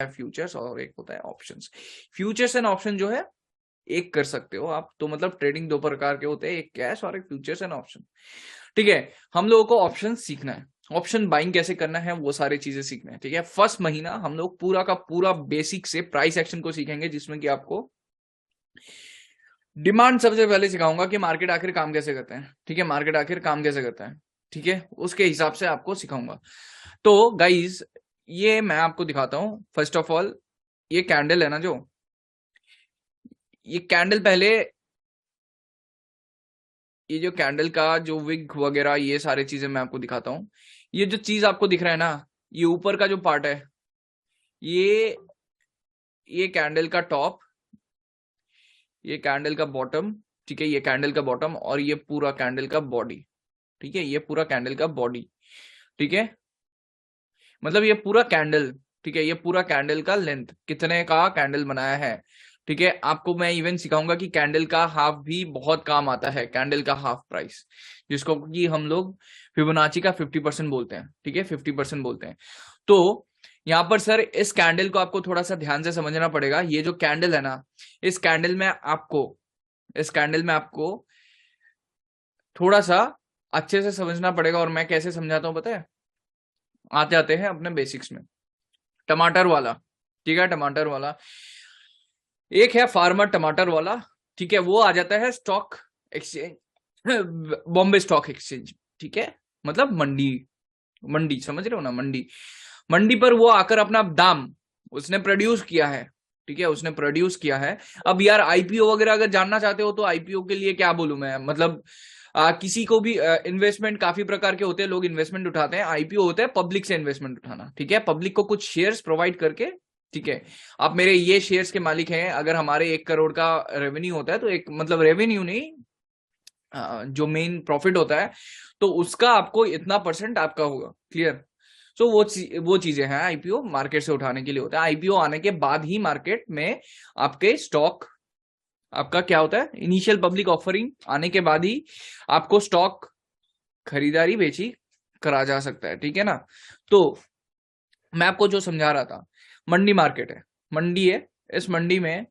है फ्यूचर्स और एक होता है ऑप्शंस। फ्यूचर्स एंड ऑप्शन जो है एक कर सकते हो आप, तो मतलब ट्रेडिंग दो प्रकार के होते हैं, एक कैश और एक फ्यूचर्स एंड ऑप्शन। ठीक है, हम लोगों को ऑप्शन सीखना है, ऑप्शन बाइंग कैसे करना है वो सारी चीजें सीखना है। ठीक है, फर्स्ट महीना हम लोग पूरा का पूरा बेसिक से प्राइस एक्शन को सीखेंगे, जिसमें कि आपको डिमांड सबसे पहले सिखाऊंगा कि मार्केट आखिर काम कैसे करते हैं। ठीक है, मार्केट आखिर काम कैसे करता है, ठीक है, उसके हिसाब से आपको सिखाऊंगा। तो गाइज ये मैं आपको दिखाता हूं। फर्स्ट ऑफ ऑल ये कैंडल है ना, जो ये कैंडल पहले, ये जो कैंडल का जो विग वगैरह ये सारी चीजें मैं आपको दिखाता हूं। ये जो चीज आपको दिख रहा है ना, ये ऊपर का जो पार्ट है, ये कैंडल का टॉप, ये कैंडल का बॉटम, ठीक है, ये कैंडल का बॉटम और ये पूरा कैंडल का बॉडी। ठीक है, ये पूरा कैंडल का बॉडी। ठीक है, मतलब ये पूरा कैंडल, ठीक है, ये पूरा कैंडल का लेंथ कितने का कैंडल बनाया है। ठीक है, आपको मैं इवन सिखाऊंगा कि कैंडल का हाफ भी बहुत काम आता है, कैंडल का हाफ प्राइस, जिसको कि हम लोग फिबोनाची का 50% बोलते हैं। ठीक है, 50% बोलते हैं। तो यहाँ पर सर इस कैंडल को आपको थोड़ा सा ध्यान से समझना पड़ेगा। ये जो कैंडल है ना, इस कैंडल में आपको थोड़ा सा अच्छे से समझना पड़ेगा। और मैं कैसे समझाता हूँ पता है, आते आते हैं अपने बेसिक्स में। टमाटर वाला, ठीक है, टमाटर वाला एक है फार्मर टमाटर वाला, ठीक है, वो आ जाता है stock exchange, Bombay stock exchange. ठीक है, मतलब मंडी, मंडी समझ रहे हो ना, मंडी, मंडी पर वो आकर अपना दाम उसने प्रोड्यूस किया है। ठीक है, उसने प्रोड्यूस किया है। अब यार आईपीओ वगैरह अगर जानना चाहते हो तो आईपीओ के लिए क्या बोलूं मैं, मतलब किसी को भी इन्वेस्टमेंट काफी प्रकार के होते हैं, लोग इन्वेस्टमेंट उठाते हैं। आईपीओ होता है पब्लिक से इन्वेस्टमेंट उठाना। ठीक है, पब्लिक को कुछ शेयर्स प्रोवाइड करके, ठीक है, आप मेरे ये शेयर्स के मालिक हैं, अगर हमारे 1 करोड़ का रेवेन्यू होता है तो एक, मतलब रेवेन्यू नहीं, जो मेन प्रॉफिट होता है तो उसका आपको इतना परसेंट आपका होगा। क्लियर? सो वो चीजें हैं आईपीओ मार्केट से उठाने के लिए होता है। आईपीओ आने के बाद ही मार्केट में आपके स्टॉक, आपका क्या होता है, इनिशियल पब्लिक ऑफरिंग आने के बाद ही आपको स्टॉक खरीदारी बेची करा जा सकता है। ठीक है ना? तो मैं आपको जो समझा रहा था, मंडी मार्केट है, मंडी है, इस मंडी में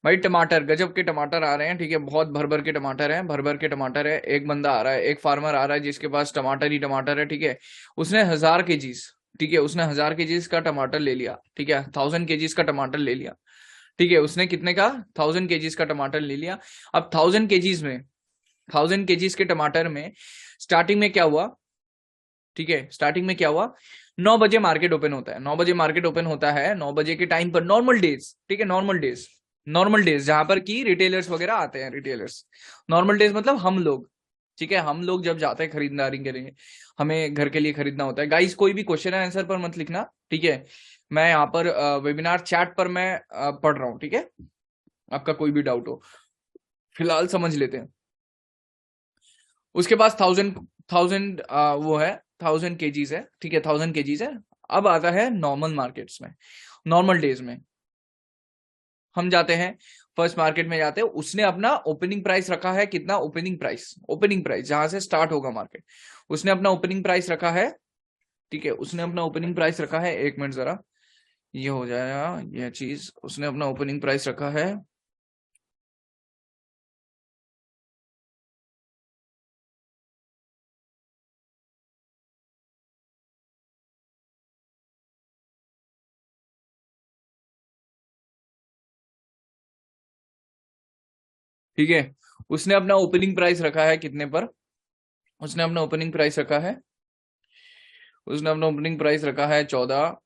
भाई टमाटर, गजब के टमाटर आ रहे हैं। ठीक है, बहुत भर भर के टमाटर हैं, भर भर के टमाटर है। एक बंदा आ रहा है, एक फार्मर आ रहा है जिसके पास टमाटर ही टमाटर है। ठीक है, उसने 1000 केजीज, ठीक है, उसने 1000 केजीज का टमाटर ले लिया। ठीक है, 1000 केजीज का टमाटर ले लिया। ठीक है, उसने कितने का, 1000 केजीज का टमाटर ले लिया। अब 1000 केजीज में, 1000 केजीज के टमाटर में स्टार्टिंग में क्या हुआ, ठीक है, स्टार्टिंग में क्या हुआ, 9 बजे मार्केट ओपन होता है, 9 बजे मार्केट ओपन होता है। 9 बजे के टाइम पर नॉर्मल डेज, ठीक है, नॉर्मल डेज, नॉर्मल डेज जहां पर की रिटेलर्स वगैरह आते हैं, रिटेलर्स, नॉर्मल डेज मतलब हम लोग, ठीक है, हम लोग जब जाते हैं खरीदारी करेंगे, हमें घर के लिए खरीदना होता है। गाइस कोई भी क्वेश्चन है आंसर पर मत लिखना, ठीक है, मैं यहाँ पर वेबिनार चैट पर मैं पढ़ रहा हूँ। ठीक है, आपका कोई भी डाउट हो फिलहाल समझ लेते हैं। उसके पास 1000 वो है, 1000 केजीज है। ठीक है, 1000 केजीज है। अब आता है नॉर्मल मार्केट्स में, नॉर्मल डेज में हम जाते हैं, फर्स्ट मार्केट में जाते हैं, उसने अपना ओपनिंग प्राइस रखा है कितना, ओपनिंग प्राइस, ओपनिंग प्राइस जहां से स्टार्ट होगा मार्केट, उसने अपना ओपनिंग प्राइस रखा है। ठीक है, उसने अपना ओपनिंग प्राइस रखा है, एक मिनट जरा ये हो जाएगा यह चीज, उसने अपना ओपनिंग प्राइस रखा है, ठीक है, उसने अपना ओपनिंग प्राइस रखा है कितने पर, उसने अपना ओपनिंग प्राइस रखा है, उसने अपना ओपनिंग प्राइस रखा है 14।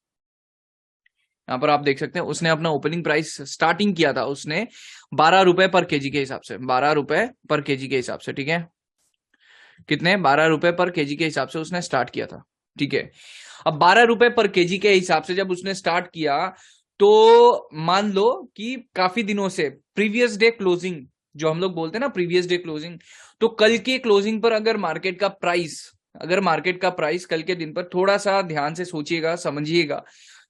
यहाँ पर आप देख सकते हैं उसने अपना ओपनिंग प्राइस स्टार्टिंग किया था उसने 12 रुपए पर केजी के हिसाब से, 12 रुपए पर केजी के हिसाब से। ठीक है, कितने, 12 रुपए पर केजी के हिसाब से उसने स्टार्ट किया था। ठीक है, अब 12 रुपए पर केजी के हिसाब से जब उसने स्टार्ट किया तो मान लो कि काफी दिनों से प्रीवियस डे क्लोजिंग, जो हम लोग बोलते हैं ना प्रीवियस डे क्लोजिंग, तो कल के क्लोजिंग पर अगर मार्केट का प्राइस, अगर मार्केट का प्राइस कल के दिन पर, थोड़ा सा ध्यान से सोचिएगा, समझिएगा,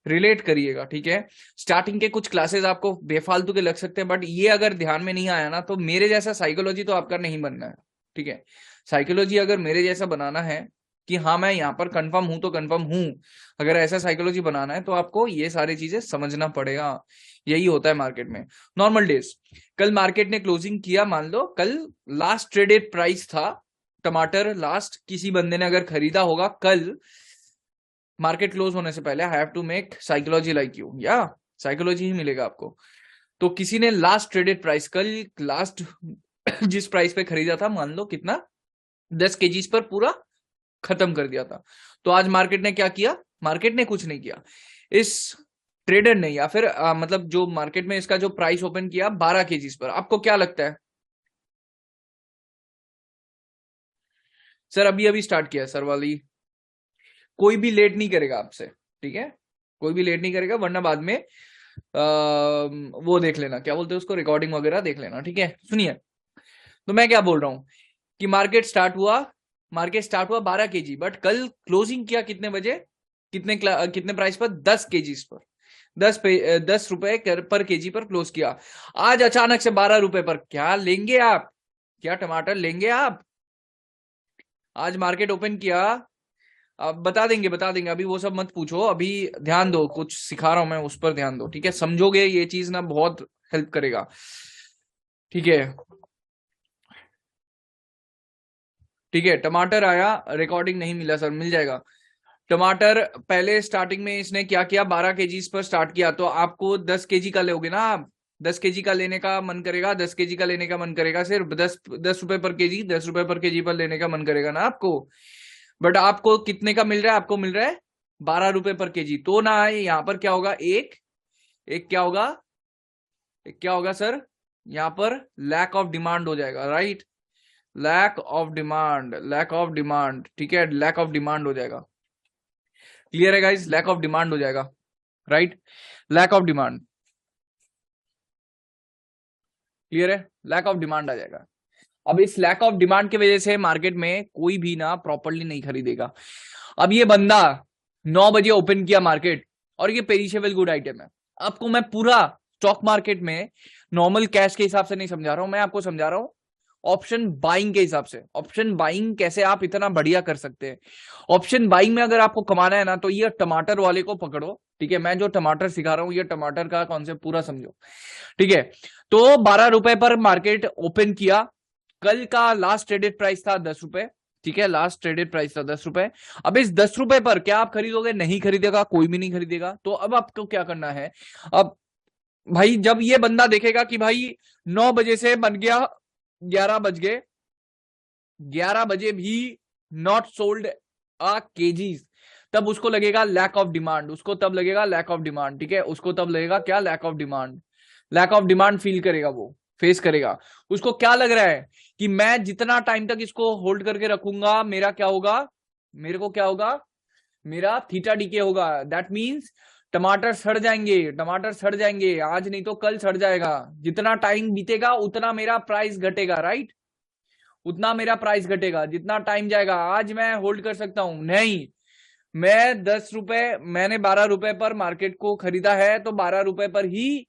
रिलेट करिएगा। ठीक है, स्टार्टिंग के कुछ क्लासेस आपको बेफालतू के लग सकते हैं, बट ये अगर ध्यान में नहीं आया ना तो मेरे जैसा साइकोलॉजी तो आपका नहीं बनना है। ठीक है, साइकोलॉजी अगर मेरे जैसा बनाना है कि हाँ मैं यहाँ पर कंफर्म हूं तो कंफर्म हूं। अगर ऐसा साइकोलॉजी बनाना है तो आपको ये सारी चीजें समझना पड़ेगा। यही होता है मार्केट में। नॉर्मल डेज, कल मार्केट ने क्लोजिंग किया, मान लो कल लास्ट ट्रेडेड प्राइस था टमाटर, लास्ट किसी बंदे ने अगर खरीदा होगा कल मार्केट क्लोज होने से पहले, I have to make psychology like you, या साइकोलॉजी ही मिलेगा आपको। तो किसी ने लास्ट ट्रेडेड प्राइस कल लास्ट जिस प्राइस पे खरीदा था, मान लो कितना 10 केजीज पर पूरा खत्म कर दिया था। तो आज मार्केट ने क्या किया? मार्केट ने कुछ नहीं किया, इस ट्रेडर ने या फिर मतलब जो मार्केट में इसका जो प्राइस ओपन किया 12 केजीज पर। आपको क्या लगता है? सर अभी अभी स्टार्ट किया सर वाली, कोई भी लेट नहीं करेगा आपसे, ठीक है? कोई भी लेट नहीं करेगा, वरना बाद में वो देख लेना, क्या बोलते हैं उसको, रिकॉर्डिंग वगैरह देख लेना, ठीक है? सुनिए, तो मैं क्या बोल रहा हूं कि मार्केट स्टार्ट हुआ 12 केजी, बट कल क्लोजिंग किया कितने बजे, कितने प्राइस पर? 10 केजीज पर, 10 रुपए पर केजी पर क्लोज किया। आज अचानक से 12 रुपए पर, क्या लेंगे आप? क्या टमाटर लेंगे आप? आज मार्केट ओपन किया, अब बता देंगे, अभी वो सब मत पूछो, अभी ध्यान दो, कुछ सिखा रहा हूं मैं, उस पर ध्यान दो, ठीक है? समझोगे ये चीज ना, बहुत हेल्प करेगा, ठीक है? ठीक है, टमाटर आया, रिकॉर्डिंग नहीं मिला सर, मिल जाएगा। टमाटर पहले स्टार्टिंग में इसने क्या किया, 12 केजीज पर स्टार्ट किया, तो आपको 10 केजी का लोगे ना आप, 10 केजी का लेने का मन करेगा, 10 केजी का लेने का मन करेगा, सिर्फ 10 रुपए पर केजी, 10 रुपए पर केजी पर लेने का मन करेगा ना आपको। बट आपको कितने का मिल रहा है? आपको मिल रहा है 12 रुपए पर केजी। तो ना यहाँ पर क्या होगा, एक एक क्या होगा, एक क्या होगा सर, यहाँ पर लैक ऑफ डिमांड हो जाएगा, राइट? लैक ऑफ डिमांड, ठीक है? लैक ऑफ डिमांड हो जाएगा। क्लियर है गाइस? लैक ऑफ डिमांड हो जाएगा, right? Lack of demand, clear है? लैक ऑफ डिमांड आ जाएगा। अब इस लैक ऑफ डिमांड की वजह से मार्केट में कोई भी ना प्रॉपरली नहीं खरीदेगा। अब ये बंदा 9 बजे ओपन किया मार्केट, और ये पेरिशेबल गुड आइटम है। आपको मैं पूरा स्टॉक मार्केट में नॉर्मल कैश के हिसाब से नहीं समझा रहा हूं, मैं आपको समझा रहा हूं ऑप्शन बाइंग के हिसाब से। ऑप्शन बाइंग कैसे आप इतना बढ़िया कर सकते हैं। ऑप्शन बाइंग में अगर आपको कमाना है ना, तो ये टमाटर वाले को पकड़ो, ठीक है? मैं जो टमाटर सिखा रहा हूं, ये टमाटर का कॉन्सेप्ट पूरा समझो, ठीक है? तो 12 रुपए पर मार्केट ओपन किया, कल का लास्ट ट्रेडेड प्राइस था 10 रुपए, ठीक है? लास्ट ट्रेडेड प्राइस था 10 रुपए। अब इस 10 रुपए पर क्या आप खरीदोगे? नहीं खरीदेगा, कोई भी नहीं खरीदेगा। तो अब आपको क्या करना है? अब भाई जब ये बंदा देखेगा कि भाई 9 बजे से बन गया 11 बज गए, 11 बजे भी नॉट सोल्ड आ केजीज, तब उसको लगेगा लैक ऑफ डिमांड, उसको तब लगेगा लैक ऑफ डिमांड, ठीक है? उसको तब लगेगा क्या? Lack of demand. Lack of demand feel करेगा, वो फेस करेगा। उसको क्या लग रहा है कि मैं जितना टाइम तक इसको होल्ड करके रखूंगा, मेरा क्या होगा, मेरे को क्या होगा, मेरा थीटा डीके होगा। दैट मीन्स टमाटर सड़ जाएंगे, टमाटर सड़ जाएंगे, आज नहीं तो कल सड़ जाएगा। जितना टाइम बीतेगा उतना मेरा प्राइस घटेगा, राइट? उतना मेरा प्राइस घटेगा जितना टाइम जाएगा। आज मैं होल्ड कर सकता हूं, नहीं, मैं 10 रुपए, मैंने 12 रुपए पर मार्केट को खरीदा है, तो 12 रुपए पर ही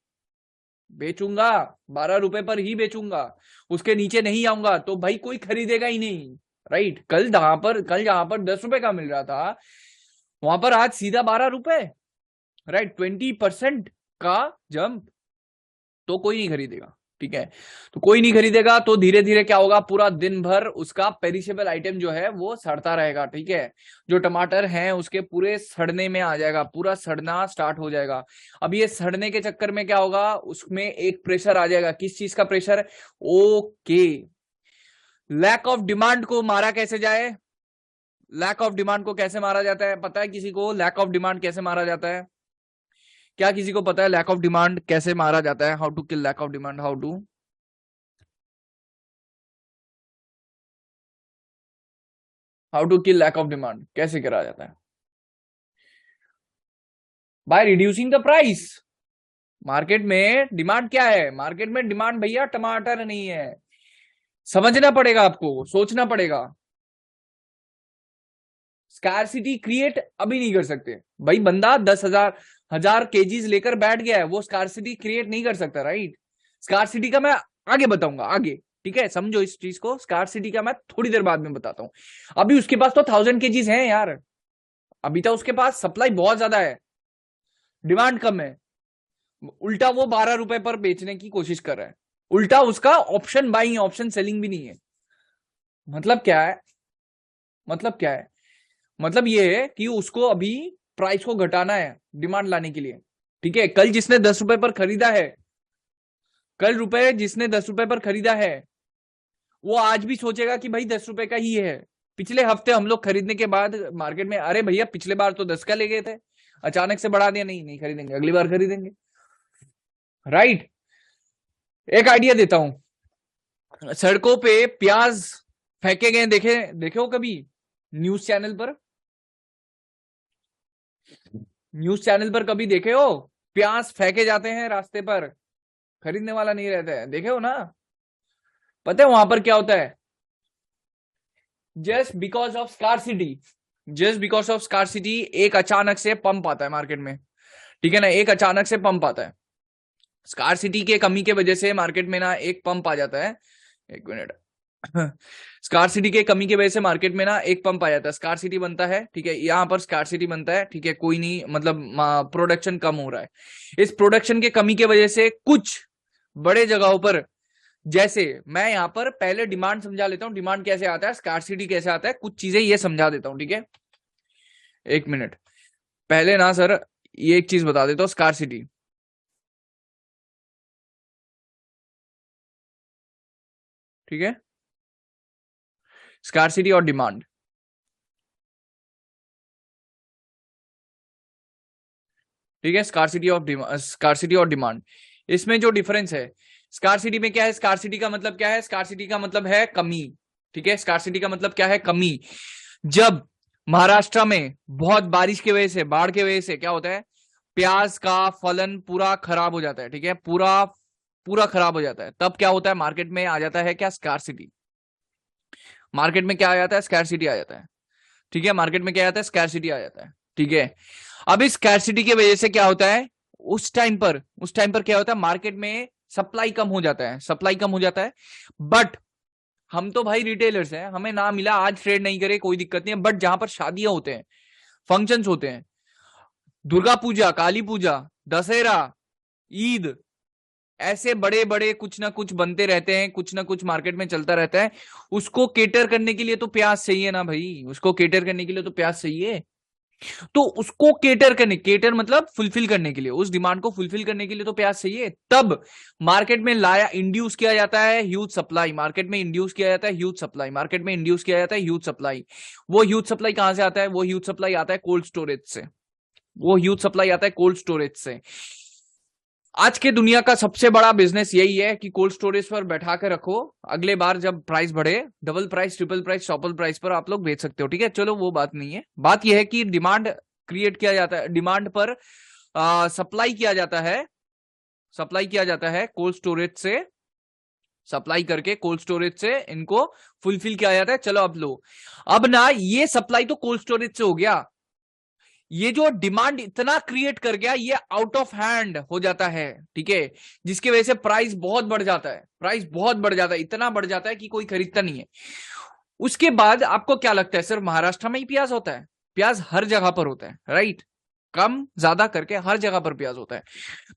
बेचूंगा, 12 रुपए पर ही बेचूंगा, उसके नीचे नहीं आऊंगा। तो भाई कोई खरीदेगा ही नहीं, राइट? कल जहां पर 10 रुपए का मिल रहा था, वहां पर आज सीधा 12 रुपए, राइट? 20% का जंप, तो कोई नहीं खरीदेगा, ठीक है? तो कोई नहीं खरीदेगा, तो धीरे धीरे क्या होगा, पूरा दिन भर उसका पेरिशेबल आइटम जो है वो सड़ता रहेगा, ठीक है? जो टमाटर हैं उसके पूरे सड़ने में आ जाएगा, पूरा सड़ना स्टार्ट हो जाएगा। अब ये सड़ने के चक्कर में क्या होगा, उसमें एक प्रेशर आ जाएगा। किस चीज का pressure? Okay, lack of demand को मारा कैसे जाए? लैक ऑफ डिमांड को कैसे मारा जाता है? पता है किसी को लैक ऑफ डिमांड कैसे मारा जाता है? क्या किसी को पता है लैक ऑफ डिमांड कैसे मारा जाता है? How to kill lack of demand, how to kill lack of demand कैसे करा जाता है? By reducing the price. Market में डिमांड क्या है? मार्केट में डिमांड भैया टमाटर नहीं है। समझना पड़ेगा, आपको सोचना पड़ेगा। स्कार्सिटी क्रिएट अभी नहीं कर सकते भाई। बंदा 10,000 केजीज लेकर बैठ गया है, वो स्कार्सिटी क्रिएट नहीं कर सकता, राइट? स्कार्सिटी का मैं आगे बताऊंगा, आगे, ठीक है, समझो इस चीज को। स्कार्सिटी का मैं थोड़ी देर बाद में बताता हूं। अभी उसके पास तो 1000 केजीज हैं यार, अभी तो उसके पास सप्लाई बहुत ज्यादा है, डिमांड कम है। उल्टा वो 12 रुपए पर बेचने की कोशिश कर रहा है, उल्टा उसका ऑप्शन बाइंग ऑप्शन सेलिंग भी नहीं है। मतलब क्या है, मतलब क्या है, मतलब ये है कि उसको अभी प्राइस को घटाना है डिमांड लाने के लिए। ठीक है, कल जिसने 10 रुपए पर खरीदा है, कल रुपए जिसने 10 रुपए पर खरीदा है, वो आज भी सोचेगा कि भाई 10 रुपए का ही है। पिछले हफ्ते हम लोग खरीदने के बाद मार्केट में, अरे भैया पिछले बार तो 10 का ले गए थे, अचानक से बढ़ा दिया, नहीं नहीं खरीदेंगे, अगली बार खरीदेंगे। राइट। एक आइडिया देता हूं, सड़कों पे प्याज फेंके गए, देखे हो कभी न्यूज चैनल पर? न्यूज चैनल पर कभी देखे हो प्याज फेंके जाते हैं रास्ते पर, खरीदने वाला नहीं रहता है, देखे हो ना? पता है वहां पर क्या होता है? Just because of scarcity, just because of scarcity एक अचानक से पंप आता है मार्केट में। ठीक है ना, एक अचानक से पंप आता है, स्कार्सिटी के कमी के वजह से मार्केट में ना एक पंप आ जाता है। एक मिनट स्कार्सिटी के कमी की वजह से मार्केट में ना एक पंप आ जाता है, स्कार्सिटी बनता है। ठीक है, यहां पर स्कार्सिटी बनता है। ठीक है, कोई नहीं, मतलब प्रोडक्शन कम हो रहा है। इस प्रोडक्शन के कमी की वजह से कुछ बड़े जगहों पर, जैसे मैं यहां पर पहले डिमांड समझा लेता हूं, डिमांड कैसे आता है, स्कार्सिटी कैसे आता है, कुछ चीजें ये समझा देता हूं। ठीक है, एक मिनट पहले ना सर ये एक चीज बता देता हूं, स्कार्सिटी। ठीक है, स्कार्सिटी और डिमांड, ठीक है, स्कार्सिटी और डिमांड, इसमें जो डिफरेंस है, स्कार्सिटी में क्या है, स्कार्सिटी का मतलब क्या है, स्कार्सिटी का मतलब है कमी। ठीक है, स्कार्सिटी का मतलब क्या है, कमी। जब महाराष्ट्र में बहुत बारिश की वजह से, बाढ़ की वजह से क्या होता है, प्याज का फलन पूरा खराब हो जाता है। ठीक है, पूरा पूरा खराब हो जाता है, तब क्या होता है, मार्केट में आ जाता है क्या, स्कार्सिटी। मार्केट में क्या आ जाता है, स्कार्सिटी आ जाता है। ठीक है, मार्केट में क्या आता है, स्कैरसिटी आ जाता है। ठीक है, अब इस स्कैरसिटी की वजह से क्या होता है, उस टाइम पर क्या होता है, मार्केट में सप्लाई कम हो जाता है, सप्लाई कम हो जाता है। बट हम तो भाई रिटेलर्स हैं, हमें ना मिला आज ट्रेड नहीं करे कोई दिक्कत नहीं है, बट जहां पर शादियां होते हैं, फंक्शंस होते हैं, दुर्गा पूजा, काली पूजा, दशहरा, ईद, ऐसे बड़े बड़े कुछ ना कुछ बनते रहते हैं, कुछ ना कुछ मार्केट में चलता रहता है, उसको केटर करने के लिए तो प्याज चाहिए ना भाई, उसको केटर करने के लिए तो प्याज चाहिए। तो उसको केटर मतलब फुलफिल करने के लिए, उस डिमांड को फुलफिल करने के लिए तो प्याज चाहिए। तब मार्केट में लाया, इंड्यूस किया जाता है ह्यूज सप्लाई, मार्केट में इंड्यूस किया जाता है ह्यूज सप्लाई, मार्केट में इंड्यूस किया जाता है ह्यूज सप्लाई। वो ह्यूज सप्लाई कहां से आता है, वो ह्यूज सप्लाई आता है कोल्ड स्टोरेज से, वो ह्यूज सप्लाई आता है कोल्ड स्टोरेज से। आज के दुनिया का सबसे बड़ा बिजनेस यही है कि कोल्ड स्टोरेज पर बैठा के रखो, अगले बार जब प्राइस बढ़े, double price, triple price, triple price पर आप लोग बेच सकते हो। ठीक है, चलो वो बात नहीं है, बात यह है कि डिमांड क्रिएट किया जाता है, डिमांड पर सप्लाई किया जाता है, सप्लाई किया जाता है कोल्ड स्टोरेज से, सप्लाई करके कोल्ड स्टोरेज से इनको फुलफिल किया जाता है। चलो अब लो, अब ना ये सप्लाई तो कोल्ड स्टोरेज से हो गया, ये जो डिमांड इतना क्रिएट कर गया, ये आउट ऑफ हैंड हो जाता है। ठीक है, जिसकी वजह से प्राइस बहुत बढ़ जाता है, प्राइस बहुत बढ़ जाता है, इतना बढ़ जाता है कि कोई खरीदता नहीं है। उसके बाद आपको क्या लगता है, सिर्फ महाराष्ट्र में ही प्याज होता है? प्याज हर जगह पर होता है, राइट, कम ज्यादा करके हर जगह पर प्याज होता है।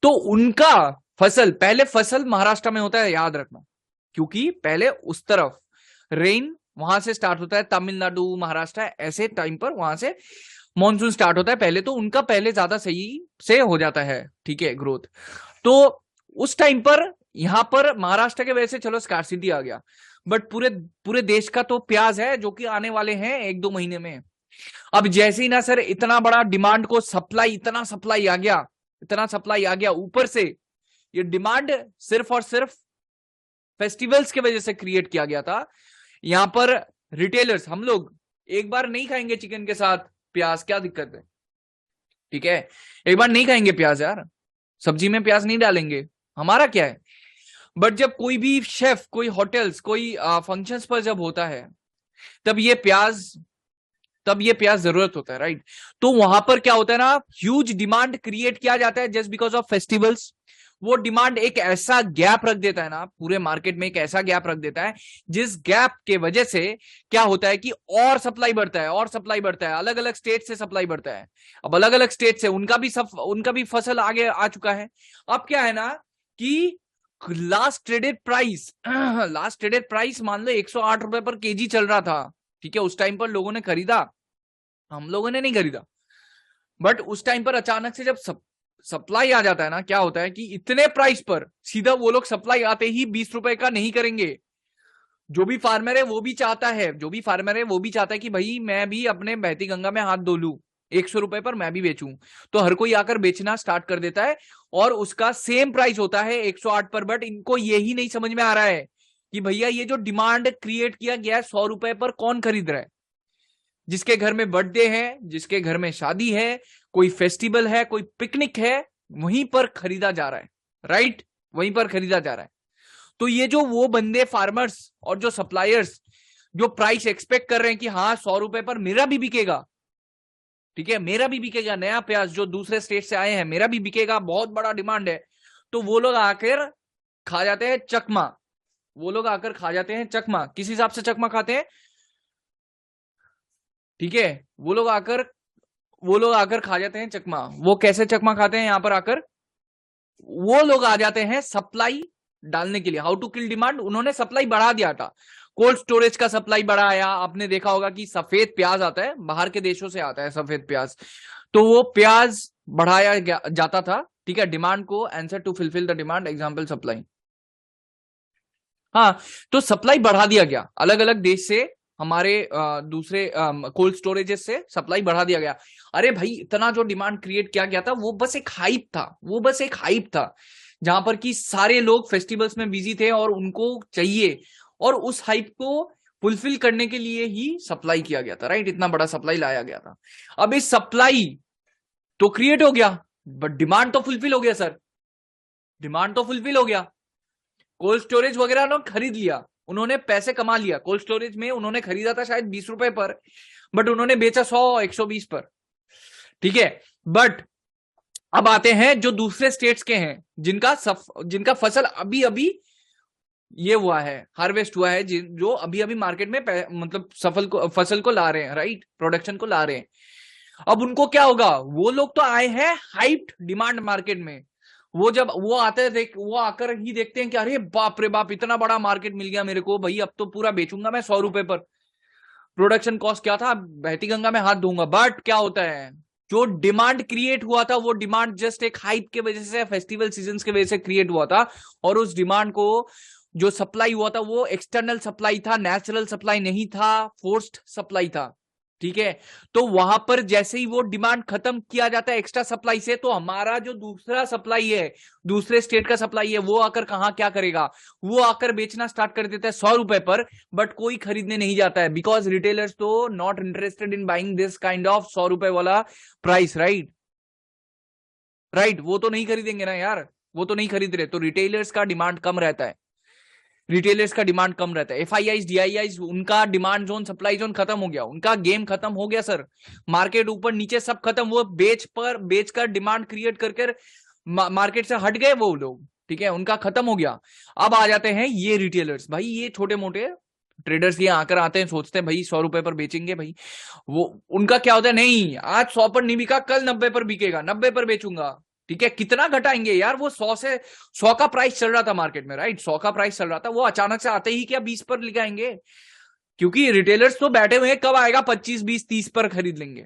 तो उनका फसल, पहले फसल महाराष्ट्र में होता है, याद रखना, क्योंकि पहले उस तरफ रेन वहां से स्टार्ट होता है, तमिलनाडु, महाराष्ट्र, ऐसे टाइम पर वहां से मॉनसून स्टार्ट होता है पहले, तो उनका पहले ज्यादा सही से हो जाता है। ठीक है, ग्रोथ। तो उस टाइम पर यहां पर महाराष्ट्र के वजह से चलो स्कार्सिटी आ गया, बट पूरे पूरे देश का तो प्याज है जो कि आने वाले हैं 1-2 महीने में। अब जैसे ही ना सर इतना बड़ा डिमांड को सप्लाई, इतना सप्लाई आ गया, इतना सप्लाई आ गया, ऊपर से ये डिमांड सिर्फ और सिर्फ फेस्टिवल्स की वजह से क्रिएट किया गया था। यहां पर रिटेलर्स, हम लोग एक बार नहीं खाएंगे चिकन के साथ प्याज, क्या दिक्कत है? ठीक है, एक बार नहीं खाएंगे प्याज यार, सब्जी में प्याज नहीं डालेंगे, हमारा क्या है। बट जब कोई भी शेफ, कोई होटल्स, कोई फंक्शंस पर जब होता है, तब ये प्याज, तब ये प्याज जरूरत होता है, राइट। तो वहां पर क्या होता है ना, ह्यूज डिमांड क्रिएट किया जाता है जस्ट बिकॉज ऑफ फेस्टिवल्स। वो डिमांड एक ऐसा गैप रख देता है ना, पूरे मार्केट में एक ऐसा गैप रख देता है जिस गैप के वजह से क्या होता है कि और सप्लाई बढ़ता है, और सप्लाई बढ़ता है, अलग अलग स्टेट से सप्लाई बढ़ता है। अब अलग अलग स्टेट से उनका भी फसल आगे आ चुका है। अब क्या है ना कि लास्ट ट्रेडेड प्राइस मान लो 108 रुपए पर केजी चल रहा था, ठीक है। उस टाइम पर लोगों ने खरीदा, हम लोगों ने नहीं खरीदा, बट उस टाइम पर अचानक से जब सप्लाई आ जाता है ना, क्या होता है कि इतने प्राइस पर सीधा वो लोग सप्लाई आते ही 20 रुपए का नहीं करेंगे। जो भी फार्मर है वो भी चाहता है कि भाई मैं भी अपने बहती गंगा में हाथ धो लूं, 100 रुपए पर मैं भी बेचूं। तो हर कोई आकर बेचना स्टार्ट कर देता है और उसका सेम प्राइस होता है 108 पर। बट इनको यही नहीं समझ में आ रहा है कि भैया ये जो डिमांड क्रिएट किया गया है 100 रुपए पर, कौन खरीद रहा है? जिसके घर में बर्थडे है, जिसके घर में शादी है, कोई फेस्टिवल है, कोई पिकनिक है, वहीं पर खरीदा जा रहा है, राइट? वहीं पर खरीदा जा रहा है। तो ये जो वो बंदे फार्मर्स और जो सप्लायर्स जो प्राइस एक्सपेक्ट कर रहे हैं कि हाँ 100 रुपए पर मेरा भी बिकेगा, ठीक है, मेरा भी बिकेगा, नया प्याज जो दूसरे स्टेट से आए हैं मेरा भी बिकेगा, बहुत बड़ा डिमांड है, तो वो लोग आकर खा जाते हैं चकमा। वो लोग आकर खा जाते हैं चकमा। किस हिसाब से चकमा खाते हैं? ठीक है, वो लोग आकर खा जाते हैं चकमा। वो कैसे चकमा खाते हैं? यहां पर आकर वो लोग आ जाते हैं सप्लाई डालने के लिए। हाउ टू किल डिमांड, उन्होंने सप्लाई बढ़ा दिया था, कोल्ड स्टोरेज का सप्लाई बढ़ाया। आपने देखा होगा कि सफेद प्याज आता है, बाहर के देशों से आता है सफेद प्याज, तो वो प्याज बढ़ाया जाता था, ठीक है, डिमांड को, answer to fulfil the demand, example supply. हाँ, तो सप्लाई बढ़ा दिया गया अलग अलग देश से, हमारे दूसरे कोल्ड स्टोरेजेस से सप्लाई बढ़ा दिया गया। अरे भाई, इतना जो डिमांड क्रिएट किया गया था वो बस एक हाइप था, जहां पर कि सारे लोग फेस्टिवल्स में बिजी थे और उनको चाहिए, और उस हाइप को फुलफिल करने के लिए ही सप्लाई किया गया था, राइट? इतना बड़ा सप्लाई लाया गया था। अब इस सप्लाई तो क्रिएट हो गया, बट डिमांड तो फुलफिल हो गया सर, डिमांड तो फुलफिल हो गया। कोल्ड स्टोरेज वगैरह ने खरीद लिया, उन्होंने पैसे कमा लिया। कोल्ड स्टोरेज में उन्होंने खरीदा था शायद 20 रुपए पर, बट उन्होंने बेचा 100-120 पर, ठीक है। बट अब आते हैं जो दूसरे स्टेट्स के हैं, जिनका फसल अभी अभी ये हुआ है, हार्वेस्ट हुआ है, जो अभी अभी मार्केट में मतलब फसल को ला रहे हैं, राइट, प्रोडक्शन को ला रहे हैं। अब उनको क्या होगा? वो लोग तो आए हैं हाइप्ड डिमांड मार्केट में, वो जब वो आते हैं वो आकर ही देखते हैं कि अरे बाप रे बाप, इतना बड़ा मार्केट मिल गया मेरे को भाई, अब तो पूरा बेचूंगा मैं 100 रुपए पर। प्रोडक्शन कॉस्ट क्या था? बहती गंगा में हाथ धोऊंगा। बट क्या होता है, जो डिमांड क्रिएट हुआ था वो डिमांड जस्ट एक हाइप के वजह से, फेस्टिवल सीजन के वजह से क्रिएट हुआ था, और उस डिमांड को जो सप्लाई हुआ था वो एक्सटर्नल सप्लाई था, नेचुरल सप्लाई नहीं था, फोर्स्ड सप्लाई था, ठीक है। तो वहां पर जैसे ही वो डिमांड खत्म किया जाता है एक्स्ट्रा सप्लाई से, तो हमारा जो दूसरा सप्लाई है, दूसरे स्टेट का सप्लाई है, वो आकर कहां क्या करेगा? वो आकर बेचना स्टार्ट कर देता है 100 रुपए पर, बट कोई खरीदने नहीं जाता है, बिकॉज रिटेलर्स तो not interested in buying this kind of 100 रुपए वाला प्राइस, राइट? वो तो नहीं खरीदेंगे ना यार, वो तो नहीं खरीद रहे, तो रिटेलर्स का डिमांड कम रहता है, FIIs DIIs उनका डिमांड जोन, सप्लाई जोन खत्म हो गया, उनका गेम खत्म हो गया सर। मार्केट ऊपर नीचे सब खत्म, वो बेच कर डिमांड क्रिएट कर मार्केट से हट गए वो लोग, ठीक है, उनका खत्म हो गया। अब आ जाते हैं ये रिटेलर्स, भाई ये छोटे मोटे ट्रेडर्स ये आकर आते हैं, सोचते हैं भाई 100 रुपए पर बेचेंगे भाई। वो उनका क्या होता है, नहीं आज 100 पर नहीं बिका, कल 90 पर बिकेगा, 90 पर बेचूंगा, ठीक है। कितना घटाएंगे यार, वो 100 का प्राइस चल रहा था मार्केट में, राइट, 100 का प्राइस चल रहा था, वो अचानक से आते ही क्या 20 पर लिखाएंगे? क्योंकि रिटेलर्स तो बैठे हुए हैं, कब आएगा 25, 20, 30 पर खरीद लेंगे,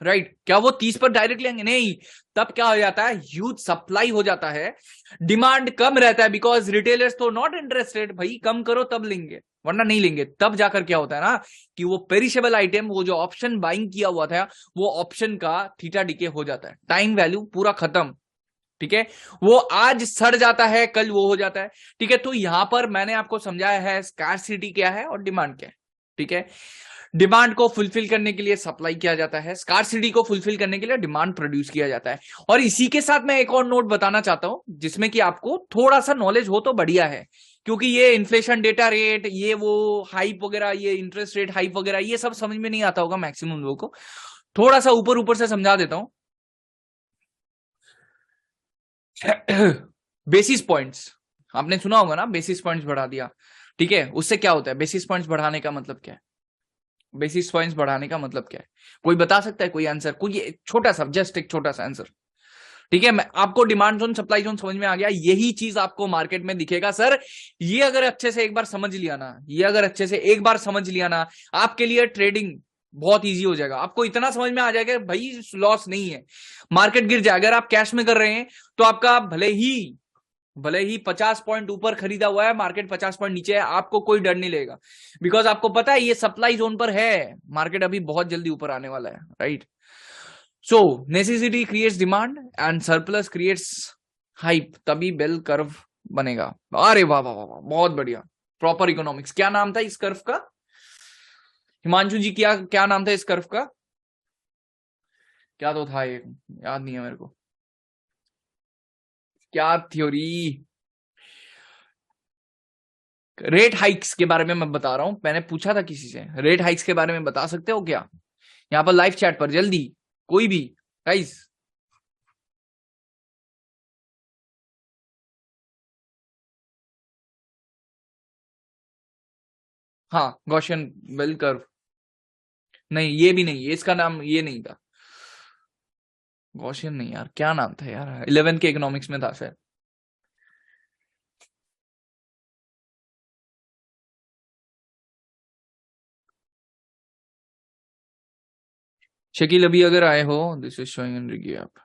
राइट। क्या वो 30 पर डायरेक्ट लेंगे? नहीं, तब क्या हो जाता है, ह्यूज सप्लाई हो जाता है, डिमांड कम रहता है, बिकॉज रिटेलर्स तो नॉट इंटरेस्टेड, भाई कम करो तब लेंगे, वरना नहीं लेंगे। तब जाकर क्या होता है ना कि वो पेरिशेबल आइटम, वो जो ऑप्शन बाइंग किया हुआ था, वो ऑप्शन का थीटा डीके हो जाता है, टाइम वैल्यू पूरा खत्म, ठीक है। वो आज सड़ जाता है, कल वो हो जाता है, ठीक है। तो यहां पर मैंने आपको समझाया है स्कार्सिटी क्या है और डिमांड क्या है, ठीक है। डिमांड को फुलफिल करने के लिए सप्लाई किया जाता है, स्कार्सिटी को फुलफिल करने के लिए डिमांड प्रोड्यूस किया जाता है। और इसी के साथ मैं एक और नोट बताना चाहता हूं, जिसमें कि आपको थोड़ा सा नॉलेज हो तो बढ़िया है, क्योंकि ये इन्फ्लेशन डेटा रेट, ये वो हाइप वगैरह, ये इंटरेस्ट रेट हाइप वगैरह, ये सब समझ में नहीं आता होगा मैक्सिमम लोगों को। थोड़ा सा ऊपर ऊपर से समझा देता हूं। बेसिस पॉइंट्स आपने सुना होगा ना, बेसिस पॉइंट्स बढ़ा दिया, ठीक है। उससे क्या होता है? बेसिस पॉइंट्स बढ़ाने का मतलब क्या है? बेसिस पॉइंट्स बढ़ाने का मतलब क्या है? कोई बता सकता है? कोई आंसर, कोई छोटा सा, जस्ट एक छोटा सा आंसर, ठीक है। मैं आपको डिमांड जोन सप्लाई जोन समझ में आ गया, यही चीज आपको मार्केट में दिखेगा सर। ये अगर अच्छे से एक बार समझ लिया ना, ये अगर अच्छे से एक बार समझ लिया ना, आपके लिए ट्रेडिंग बहुत इजी हो जाएगा। आपको इतना समझ में आ जाएगा भाई लॉस नहीं है, मार्केट गिर जाए, अगर आप कैश में कर रहे हैं तो आपका भले ही 50 पॉइंट ऊपर खरीदा हुआ है, मार्केट 50 पॉइंट नीचे है, आपको कोई डर नहीं लगेगा, बिकॉज आपको पता है ये सप्लाई जोन पर है, मार्केट अभी बहुत जल्दी ऊपर आने वाला है, right. So necessity creates demand and surplus creates hype, तभी बेल कर्व बनेगा। अरे वाह वाह वाह, बहुत बढ़िया, प्रॉपर इकोनॉमिक्स। क्या नाम था इस कर्व का? हिमांशु जी, क्या नाम था इस कर्व का? क्या तो था ये, याद नहीं है मेरे को, क्या थ्योरी? रेट हाइक्स के बारे में मैं बता रहा हूं, मैंने पूछा था किसी से, रेट हाइक्स के बारे में बता सकते हो क्या? यहाँ पर लाइव चैट पर जल्दी, कोई भी गाइस। हाँ, गॉसियन बेल कर्व, नहीं ये भी नहीं, इसका नाम ये नहीं था, गॉसियन नहीं यार, क्या नाम था यार, 11 के इकोनॉमिक्स में था शायद। शकील अभी अगर आए हो, this is showing in Rigi app.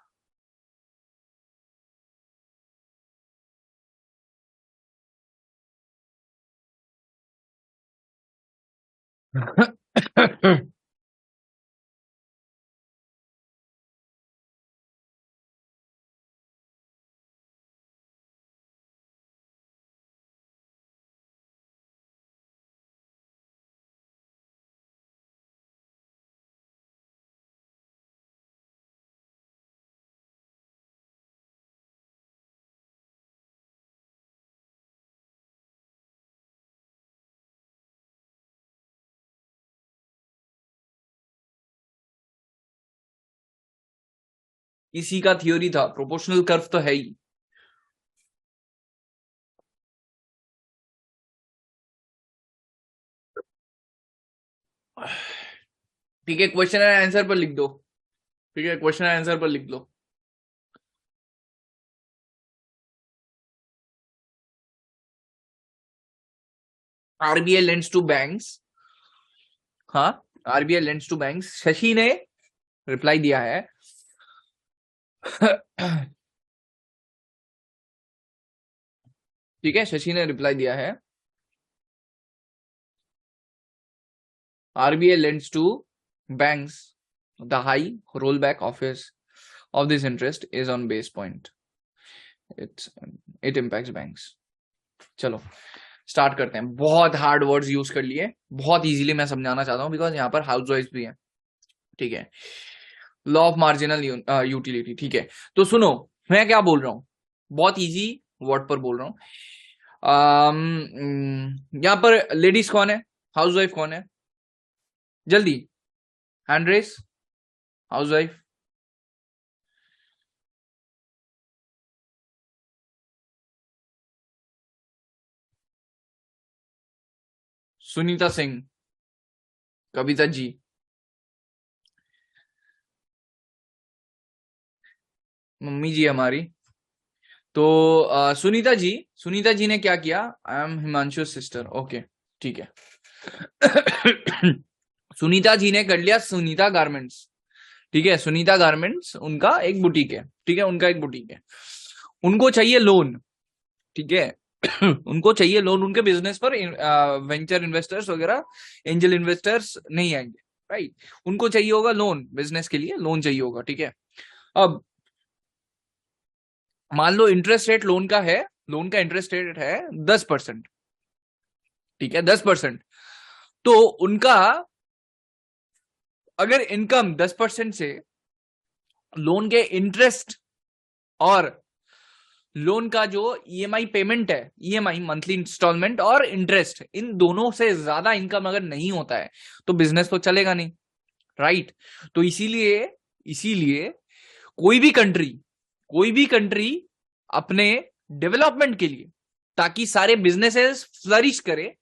इसी का थ्योरी था, प्रोपोर्शनल कर्व तो है ही। ठीक है, क्वेश्चन एंड आंसर पर लिख दो, ठीक है, क्वेश्चन एंड आंसर पर लिख दो। आरबीआई लेंड्स टू बैंक्स, हाँ, RBI lends to banks, Shashi ने रिप्लाई दिया है। ठीक है, शशि ने रिप्लाई दिया है, RBI lends to banks, the high role back office of this interest is on base point, it impacts banks। चलो स्टार्ट करते हैं। बहुत हार्ड वर्ड्स यूज कर लिए, बहुत इजीली मैं समझाना चाहता हूं, बिकॉज यहाँ पर हाउस वाइफ भी है, ठीक है। लॉ ऑफ मार्जिनल यूटिलिटी, ठीक है। तो सुनो, मैं क्या बोल रहा हूं, बहुत इजी वर्ड पर बोल रहा हूं। यहाँ पर लेडीज कौन है, हाउस वाइफ कौन है? जल्दी hand raise, house wife. Sunita Singh, Kavita ji, mummy ji हमारी। तो सुनीता जी ने क्या किया, I am Himanshu sister, okay, ठीक है। सुनीता जी ने कर लिया सुनीता गारमेंट्स, ठीक है। सुनीता गारमेंट्स उनका एक बुटीक है, ठीक है, उनका एक बुटीक है। उनको चाहिए लोन, ठीक है। उनको चाहिए लोन, उनके बिजनेस पर वेंचर इन्वेस्टर्स वगैरह, एंजल इन्वेस्टर्स नहीं आएंगे, राइट। उनको चाहिए होगा लोन, बिजनेस के लिए लोन चाहिए होगा, ठीक है। अब मान लो इंटरेस्ट रेट लोन का है, लोन का इंटरेस्ट रेट है 10%, ठीक है, 10%। तो उनका अगर इनकम 10% से लोन के इंटरेस्ट और लोन का जो ईएमआई पेमेंट है, ईएमआई मंथली इंस्टॉलमेंट और इंटरेस्ट, इन दोनों से ज्यादा इनकम अगर नहीं होता है तो बिजनेस तो चलेगा नहीं, राइट। तो इसीलिए इसीलिए कोई भी कंट्री अपने डेवलपमेंट के लिए, ताकि सारे बिजनेसेस फ्लरिश करे।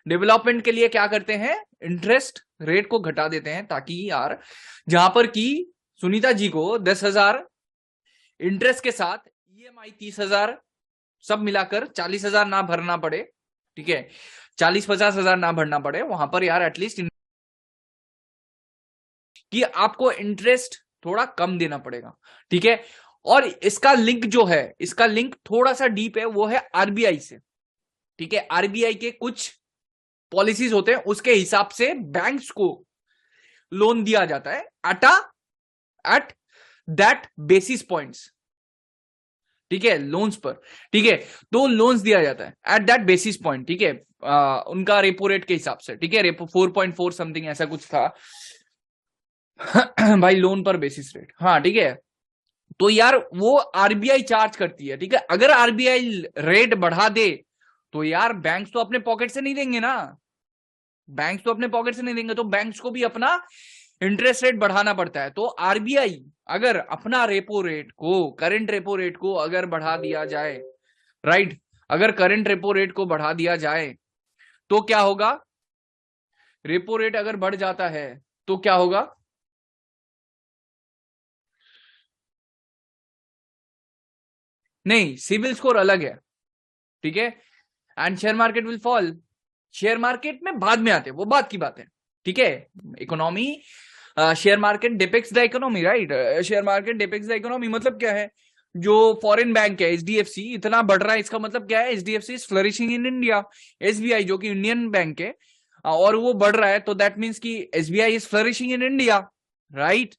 डेवलपमेंट के लिए क्या करते हैं, इंटरेस्ट रेट को घटा देते हैं, ताकि यार जहां पर कि सुनीता जी को 10,000 इंटरेस्ट के साथ EMI 30,000 सब मिलाकर 40,000 ना भरना पड़े, ठीक है, 40-50,000 ना भरना पड़े, वहां पर यार एटलीस्ट कि आपको इंटरेस्ट थोड़ा कम देना पड़ेगा, ठीक है। और इसका लिंक जो है, इसका लिंक थोड़ा सा डीप है, वो है RBI से, ठीक है। RBI के कुछ पॉलिसीज होते हैं, उसके हिसाब से बैंक्स को लोन दिया जाता है एट दैट बेसिस पॉइंट्स, ठीक है, लोन्स पर, ठीक है। तो लोन्स दिया जाता है एट दैट बेसिस पॉइंट, ठीक है, उनका रेपो रेट के हिसाब से, ठीक है। रेपो 4.4 समथिंग ऐसा कुछ था भाई, लोन पर बेसिस रेट, हाँ ठीक है। तो यार वो RBI चार्ज करती है, ठीक है। अगर RBI रेट बढ़ा दे तो यार बैंक्स तो अपने पॉकेट से नहीं देंगे ना, बैंक्स तो अपने पॉकेट से नहीं देंगे, तो बैंक्स को भी अपना इंटरेस्ट रेट बढ़ाना पड़ता है। तो RBI अगर अपना रेपो रेट को, करंट रेपो रेट को अगर बढ़ा दिया जाए, राइट, अगर करंट रेपो रेट को बढ़ा दिया जाए तो क्या होगा, रेपो रेट अगर बढ़ जाता है तो क्या होगा, नहीं, सिविल स्कोर अलग है, ठीक है। And share market will fall, share market में बाद में आते हैं, वो बात की बात है, ठीक है। Economy, share market depicts the economy, right, share market depicts the economy, मतलब क्या है, जो फॉरेन बैंक है HDFC इतना बढ़ रहा है, इसका मतलब क्या है, HDFC is flourishing in India. SBI जो कि इंडियन बैंक है, और वो बढ़ रहा है, तो दैट मीन्स कि SBI is flourishing in India, right.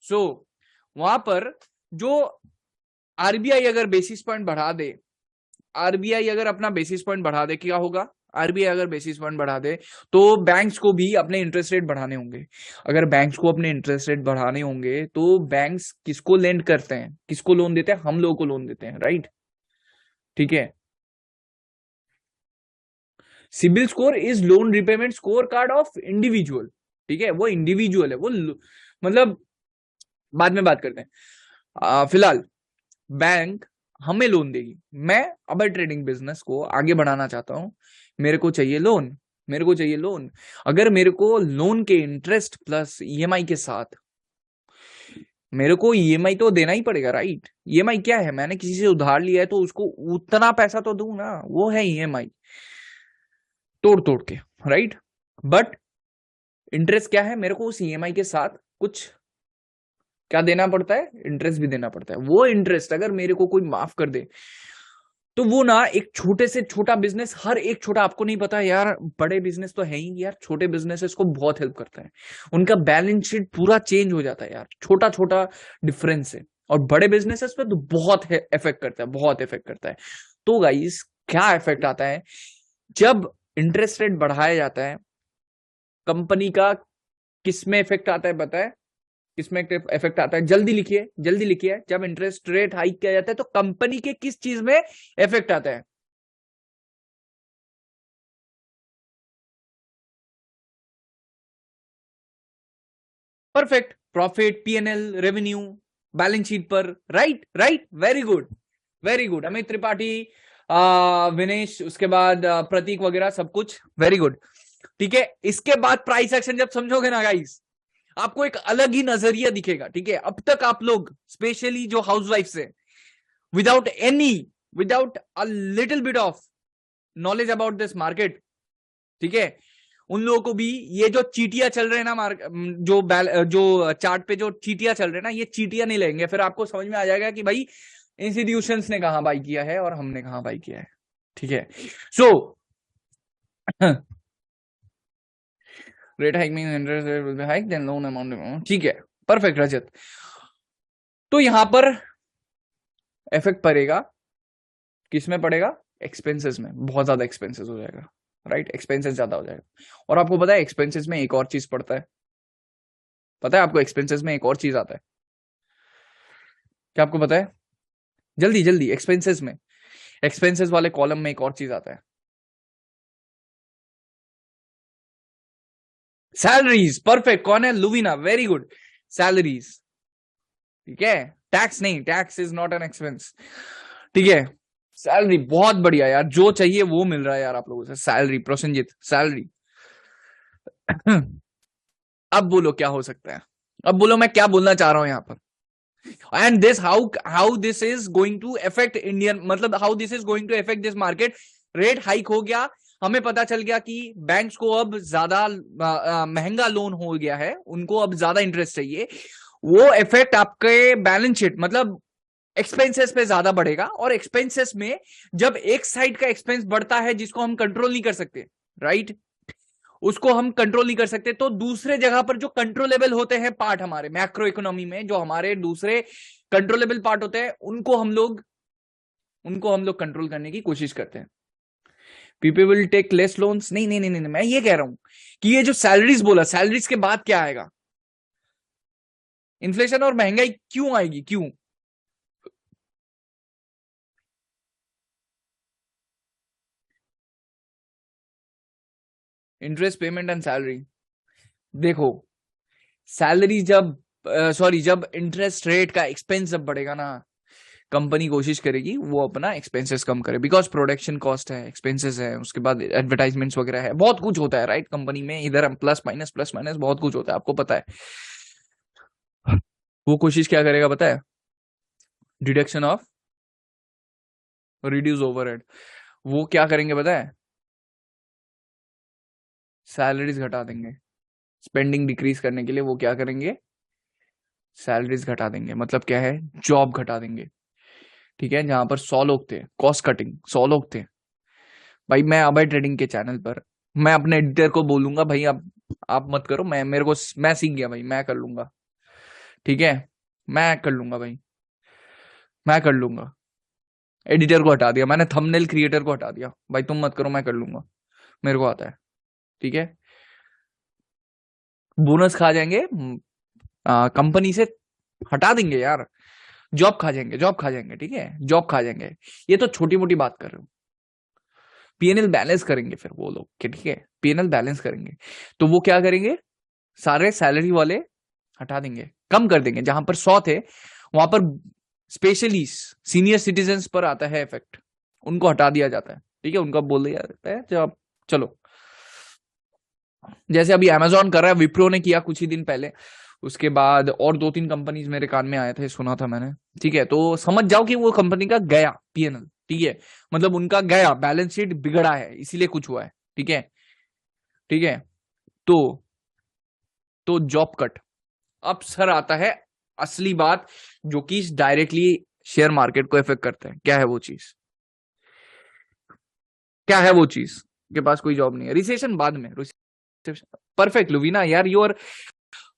So वहां पर जो RBI अगर बेसिस पॉइंट बढ़ा दे, RBI अगर अपना बेसिस पॉइंट बढ़ा दे, क्या होगा, RBI अगर बेसिस पॉइंट बढ़ा दे तो बैंक्स को भी अपने इंटरेस्ट रेट बढ़ाने होंगे। अगर बैंक्स को अपने इंटरेस्ट रेट बढ़ाने होंगे तो बैंक्स किसको लेंड करते हैं, किसको लोन देते हैं, हम लोगों को लोन देते हैं, राइट, ठीक है। CIBIL score is loan repayment score card of individual, ठीक है, वो इंडिविजुअल है, वो मतलब बाद में बात करते हैं। फिलहाल बैंक हमें लोन देगी, मैं अब ट्रेडिंग बिजनेस को आगे बढ़ाना चाहता हूं, मेरे को चाहिए लोन, मेरे को चाहिए लोन। अगर मेरे को लोन के इंटरेस्ट प्लस EMI के साथ, मेरे को EMI तो देना ही पड़ेगा, राइट। EMI क्या है, मैंने किसी से उधार लिया है तो उसको उतना पैसा तो दूं ना, वो है EMI, तोड़ तोड़ के, राइट। बट इंटरेस्ट क्या है, मेरे को उस EMI के साथ कुछ क्या देना पड़ता है, इंटरेस्ट भी देना पड़ता है। वो इंटरेस्ट अगर मेरे को कोई माफ कर दे तो वो ना एक छोटे से छोटा बिजनेस, हर एक छोटा, आपको नहीं पता यार, बड़े बिजनेस तो है ही यार, छोटे बिजनेसेस को बहुत हेल्प करता है, उनका बैलेंस शीट पूरा चेंज हो जाता है यार, छोटा छोटा डिफरेंस है। और बड़े बिजनेसेस पे तो बहुत इफेक्ट करता है, बहुत इफेक्ट करता है। तो गाइस क्या इफेक्ट आता है, जब इंटरेस्ट रेट बढ़ाया जाता है कंपनी का, किस में इफेक्ट आता है पता है, किसमें इफेक्ट आता है, जल्दी लिखिए, जल्दी लिखिए, जब इंटरेस्ट रेट हाइक किया जाता है तो कंपनी के किस चीज में इफेक्ट आता है, perfect, profit, P&L, revenue, balance sheet पर, right, right, very good, very good, Amit Tripathi, Vinesh, उसके बाद प्रतीक वगैरह सब कुछ, वेरी गुड, ठीक है। इसके बाद प्राइस एक्शन जब समझोगे ना गाइस, आपको एक अलग ही नजरिया दिखेगा, ठीक है। अब तक आप लोग स्पेशली जो हाउसवाइफ है, without any, without a little bit of knowledge about this market, ठीक है, उन लोगों को भी ये जो चीटियां चल रहे हैं ना, जो चार्ट पे जो चीटियां चल रहे हैं ना, ये चीटियां नहीं लेंगे, फिर आपको समझ में आ जाएगा कि भाई इंस्टीट्यूशंस ने कहां बाई किया है और हमने कहां बाई किया है, ठीक है। So rate hike means interest rate will be hike then loan amount, ठीक है, परफेक्ट रजत। तो यहां पर इफेक्ट पड़ेगा, किसमें पड़ेगा, एक्सपेंसेस में, बहुत ज्यादा एक्सपेंसेस हो जाएगा, राइट, एक्सपेंसेस ज्यादा हो जाएगा। और आपको पता है एक्सपेंसेस में एक और चीज पड़ता है, पता है आपको एक्सपेंसेस में एक और चीज आता है, क्या आपको पता है, जल्दी जल्दी, एक्सपेंसेस में, एक्सपेंसेस वाले कॉलम में एक और चीज आता है, सैलरीज, परफेक्ट, कौन है, लुवीना, वेरी गुड, सैलरीज, ठीक है। टैक्स नहीं, tax is not an expense, ठीक है, सैलरी बहुत बढ़िया यार, जो चाहिए वो मिल रहा है यार आप लोगों से, सैलरी, प्रोसेनजीत सैलरी। अब बोलो क्या हो सकता है, अब बोलो मैं क्या बोलना चाह रहा हूं यहां पर। And this how this is going to effect Indian, मतलब how this is going to effect this market. Rate hike हो गया, हमें पता चल गया कि बैंक्स को अब ज्यादा महंगा लोन हो गया है, उनको अब ज्यादा इंटरेस्ट चाहिए, वो इफेक्ट आपके बैलेंस शीट मतलब एक्सपेंसेस पे ज्यादा बढ़ेगा। और एक्सपेंसेस में जब एक साइड का एक्सपेंस बढ़ता है जिसको हम कंट्रोल नहीं कर सकते, राइट, उसको हम कंट्रोल नहीं कर सकते, तो दूसरे जगह पर जो कंट्रोलेबल होते हैं पार्ट हमारे मैक्रो इकोनॉमी में, जो हमारे दूसरे कंट्रोलेबल पार्ट होते हैं, उनको हम लोग कंट्रोल करने की कोशिश करते हैं। People will take less loans, नहीं नहीं नहीं नहीं, मैं ये कह रहा हूं कि ये जो सैलरीज बोला, सैलरीज के बाद क्या आएगा, इन्फ्लेशन और महंगाई क्यों आएगी, क्यों? इंटरेस्ट पेमेंट एंड सैलरी, देखो सैलरी जब सॉरी जब इंटरेस्ट रेट का एक्सपेंस जब बढ़ेगा ना, कंपनी कोशिश करेगी वो अपना एक्सपेंसेस कम करे, बिकॉज प्रोडक्शन कॉस्ट है, एक्सपेंसेस है, उसके बाद एडवर्टाइजमेंट्स वगैरह है, बहुत कुछ होता है राइट कंपनी में, इधर हम प्लस माइनस बहुत कुछ होता है, आपको पता है। वो कोशिश क्या करेगा पता है, डिडक्शन ऑफ रिड्यूस ओवरहेड, वो क्या करेंगे पता है, सैलरीज घटा देंगे, स्पेंडिंग डिक्रीज करने के लिए वो क्या करेंगे, सैलरीज घटा देंगे, मतलब क्या है, जॉब घटा देंगे। ठीक है, जहां पर 100 लोग थे, कॉस्ट कटिंग 100 लोग थे, भाई मैं अभय ट्रेडिंग के चैनल पर मैं अपने एडिटर को बोलूंगा भाई अब आप मत करो, मैं सीख गया भाई, मैं कर लूंगा, ठीक है, मैं कर लूंगा भाई, मैं कर लूंगा। एडिटर को हटा दिया मैंने, थंबनेल क्रिएटर को हटा दिया, भाई तुम मत करो मैं कर लूंगा, मेरे को आता है। ठीक है, बोनस खा जाएंगे, कंपनी से हटा देंगे यार, जॉब खा जाएंगे, जॉब खा जाएंगे, ठीक है, जॉब खा जाएंगे। ये तो छोटी मोटी बात कर रहे हो, पीएनएल बैलेंस करेंगे फिर वो लोग, ठीक है, पीएनएल बैलेंस करेंगे, तो वो क्या करेंगे, सारे सैलरी वाले हटा देंगे, कम कर देंगे, जहां पर 100 थे वहां पर स्पेशली सीनियर सिटीजन पर आता है इफेक्ट, उनको हटा दिया जाता है, ठीक है, उनका बोल दिया जाता है जब चलो, जैसे अभी अमेजोन कर रहा है, विप्रो ने किया कुछ ही दिन पहले, उसके बाद और 2-3 कंपनीज मेरे कान में आए थे, सुना था मैंने, ठीक है, तो समझ जाओ कि वो कंपनी का गया पीएनएल, ठीक है, मतलब उनका गया, बैलेंस शीट बिगड़ा है, इसीलिए कुछ हुआ है, ठीक है, ठीक है, तो जॉब कट। अब सर आता है असली बात, जो कि डायरेक्टली शेयर मार्केट को इफेक्ट करता है, क्या है वो चीज, क्या है वो चीज, के पास कोई जॉब नहीं है, रिसेशन बाद में, परफेक्ट लुवीना यार, योर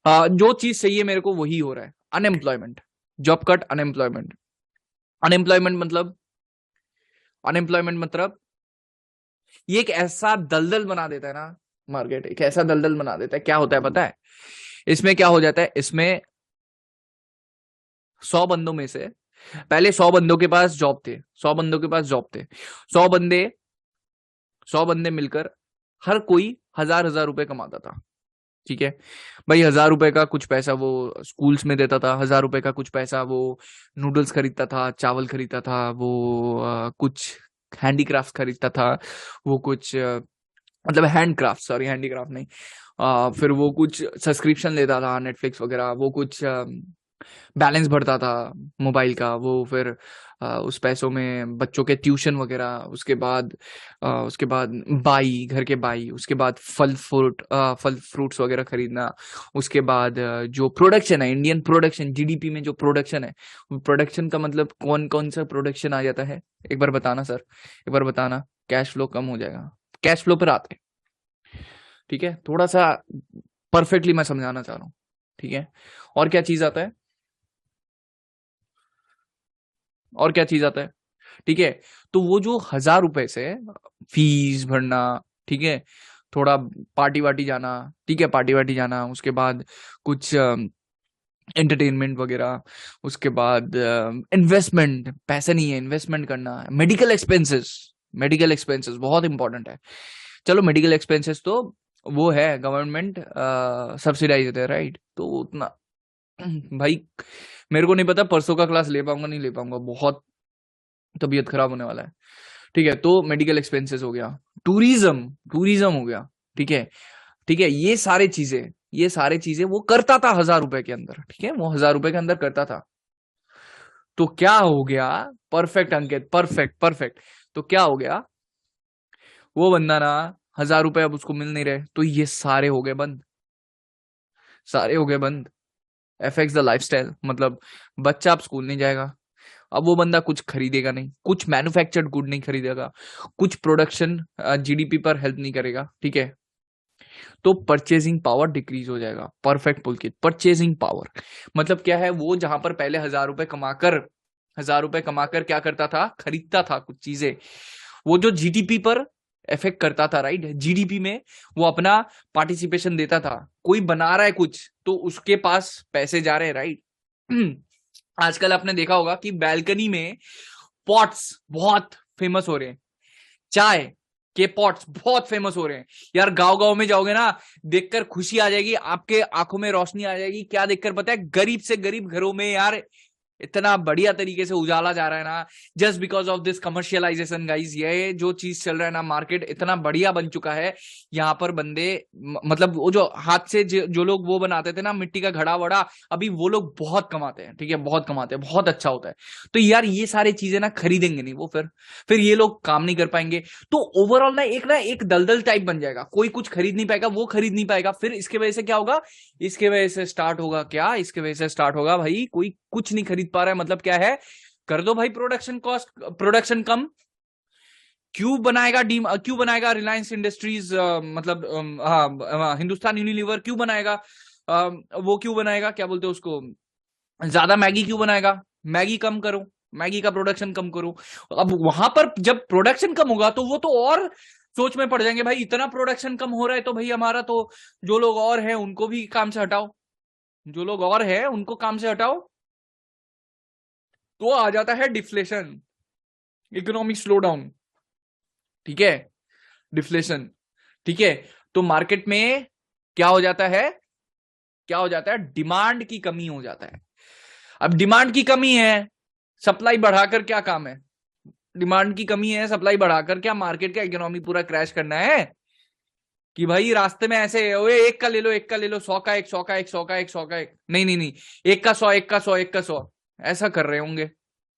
जो चीज चाहिए मेरे को वही हो रहा है, unemployment, job cut, unemployment, unemployment मतलब, अनएम्प्लॉयमेंट मतलब ये एक ऐसा दलदल बना देता है ना, मार्केट एक ऐसा दलदल बना देता है, क्या होता है पता है, इसमें क्या हो जाता है, इसमें 100 बंदों में से, पहले 100 बंदों के पास जॉब थे, 100 बंदों के पास जॉब थे, 100 बंदे, 100 बंदे मिलकर हर कोई 1000-1000 रुपए कमाता था, ठीक है, भाई 1000 रुपए का कुछ पैसा वो स्कूल्स में देता था, 1000 रुपए का कुछ पैसा वो नूडल्स खरीदता था, चावल खरीदता था, वो कुछ हैंडीक्राफ्ट खरीदता था, वो कुछ मतलब हैंडक्राफ्ट, सॉरी हैंडीक्राफ्ट नहीं, फिर वो कुछ सब्सक्रिप्शन लेता था नेटफ्लिक्स वगैरह, वो कुछ बैलेंस भरता था मोबाइल का, वो फिर उस पैसों में बच्चों के ट्यूशन वगैरह, उसके बाद बाई, घर के बाई, उसके बाद फल फ्रूट्स वगैरह खरीदना, उसके बाद जो प्रोडक्शन है, इंडियन प्रोडक्शन, जीडीपी में जो प्रोडक्शन है, प्रोडक्शन का मतलब कौन कौन सा प्रोडक्शन आ जाता है, एक बार बताना सर, एक बार बताना, कैश फ्लो कम हो जाएगा, कैश फ्लो पर आते हैं, ठीक है, थोड़ा सा परफेक्टली मैं समझाना चाह रहा हूँ, ठीक है, और क्या चीज आता है, और क्या चीज आता है, ठीक है, तो वो जो 1000 रुपए से फीस भरना, ठीक है, थोड़ा पार्टी वार्टी जाना, ठीक है, पार्टी वार्टी जाना, उसके बाद कुछ एंटरटेनमेंट वगैरह, उसके बाद इन्वेस्टमेंट, पैसे नहीं है, इन्वेस्टमेंट करना, मेडिकल एक्सपेंसेस, मेडिकल एक्सपेंसेस बहुत इंपॉर्टेंट है, चलो मेडिकल एक्सपेंसेस तो वो है गवर्नमेंट सब्सिडाइज है राइट, तो उतना भाई मेरे को नहीं पता परसों का क्लास ले पाऊंगा नहीं ले पाऊंगा, बहुत तबीयत खराब होने वाला है। ठीक है, तो मेडिकल एक्सपेंसेस हो गया, टूरिज्म हो गया। ठीक है, ठीक है, ये सारे चीजें वो करता था 1,000 रुपए के अंदर। ठीक है, वो 1,000 रुपए के अंदर करता था। तो क्या हो गया, परफेक्ट अंकित, परफेक्ट परफेक्ट। तो क्या हो गया, वो बंदा ना 1,000 रुपए अब उसको मिल नहीं रहे, तो ये सारे हो गए बंद, सारे हो गए बंद। एफेक्ट्स द लाइफस्टाइल, मतलब बच्चा अब स्कूल नहीं जाएगा, अब वो बंदा कुछ खरीदेगा नहीं, कुछ मैन्युफैक्चर्ड गुड नहीं खरीदेगा, कुछ प्रोडक्शन जीडीपी पर हेल्प नहीं करेगा। ठीक है, तो परचेजिंग पावर डिक्रीज हो जाएगा। परफेक्ट पुलकित, परचेजिंग पावर मतलब क्या है, वो जहां पर पहले 1,000 रुपए कमाकर क्या करता था, खरीदता था कुछ चीजें, वो जो जीडीपी पर इफेक्ट करता था, राइट, जीडीपी में वो अपना पार्टिसिपेशन देता था। कोई बना रहा है कुछ तो उसके पास पैसे जा रहे हैं, राइट। आजकल आपने देखा होगा कि बैल्कनी में पॉट्स बहुत फेमस हो रहे हैं, चाय के पॉट्स बहुत फेमस हो रहे हैं। यार गांव गांव में जाओगे ना, देखकर खुशी आ जाएगी, आपके आंखों में रोशनी आ जाएगी। क्या देखकर पता है, गरीब से गरीब घरों में यार इतना बढ़िया तरीके से उजाला जा रहा है ना, just because of this commercialisation guys. ये जो चीज चल रहा है ना, मार्केट इतना बढ़िया बन चुका है। यहाँ पर बंदे मतलब वो जो हाथ से जो लोग वो बनाते थे ना, मिट्टी का घड़ा वड़ा, अभी वो लोग बहुत कमाते हैं। ठीक है, बहुत कमाते हैं, बहुत अच्छा होता है। तो यार ये सारी चीजें ना खरीदेंगे नहीं वो, फिर ये लोग काम नहीं कर पाएंगे। तो ओवरऑल ना एक दलदल टाइप बन जाएगा, कोई कुछ खरीद नहीं पाएगा, वो खरीद नहीं पाएगा। फिर इसके वजह से क्या होगा, इसके वजह से स्टार्ट होगा क्या, इसके वजह से स्टार्ट होगा भाई कोई कुछ नहीं खरीद पा रहा है, मतलब क्या है, कर दो भाई प्रोडक्शन कॉस्ट, प्रोडक्शन कम। क्यों बनाएगा रिलायंस इंडस्ट्रीज, मतलब हाँ, हिंदुस्तान यूनिलीवर क्यों बनाएगा, वो क्यों बनाएगा, क्या बोलते हैं उसको, ज्यादा मैगी क्यों बनाएगा, मैगी कम करो, मैगी का प्रोडक्शन कम करो। अब वहां पर जब प्रोडक्शन कम होगा तो वो तो और सोच में पड़ जाएंगे, भाई इतना प्रोडक्शन कम हो रहा है तो भाई हमारा तो जो लोग और हैं उनको भी काम से हटाओ, जो लोग और हैं उनको काम से हटाओ। तो आ जाता है डिफ्लेशन, इकोनॉमिक स्लो डाउन। ठीक है, डिफ्लेशन। ठीक है, तो मार्केट में क्या हो जाता है, क्या हो जाता है, डिमांड की कमी हो जाता है। अब डिमांड की कमी है, सप्लाई बढ़ाकर क्या काम है, डिमांड की कमी है, सप्लाई बढ़ाकर क्या मार्केट का इकोनॉमी पूरा क्रैश करना है, कि भाई रास्ते में ऐसे ओए एक का ले लो, एक का ले लो, 100 का एक, 100 का एक, 100 का एक, 100 का एक, नहीं नहीं नहीं, एक का 100, एक का 100, एक का 100, ऐसा कर रहे होंगे,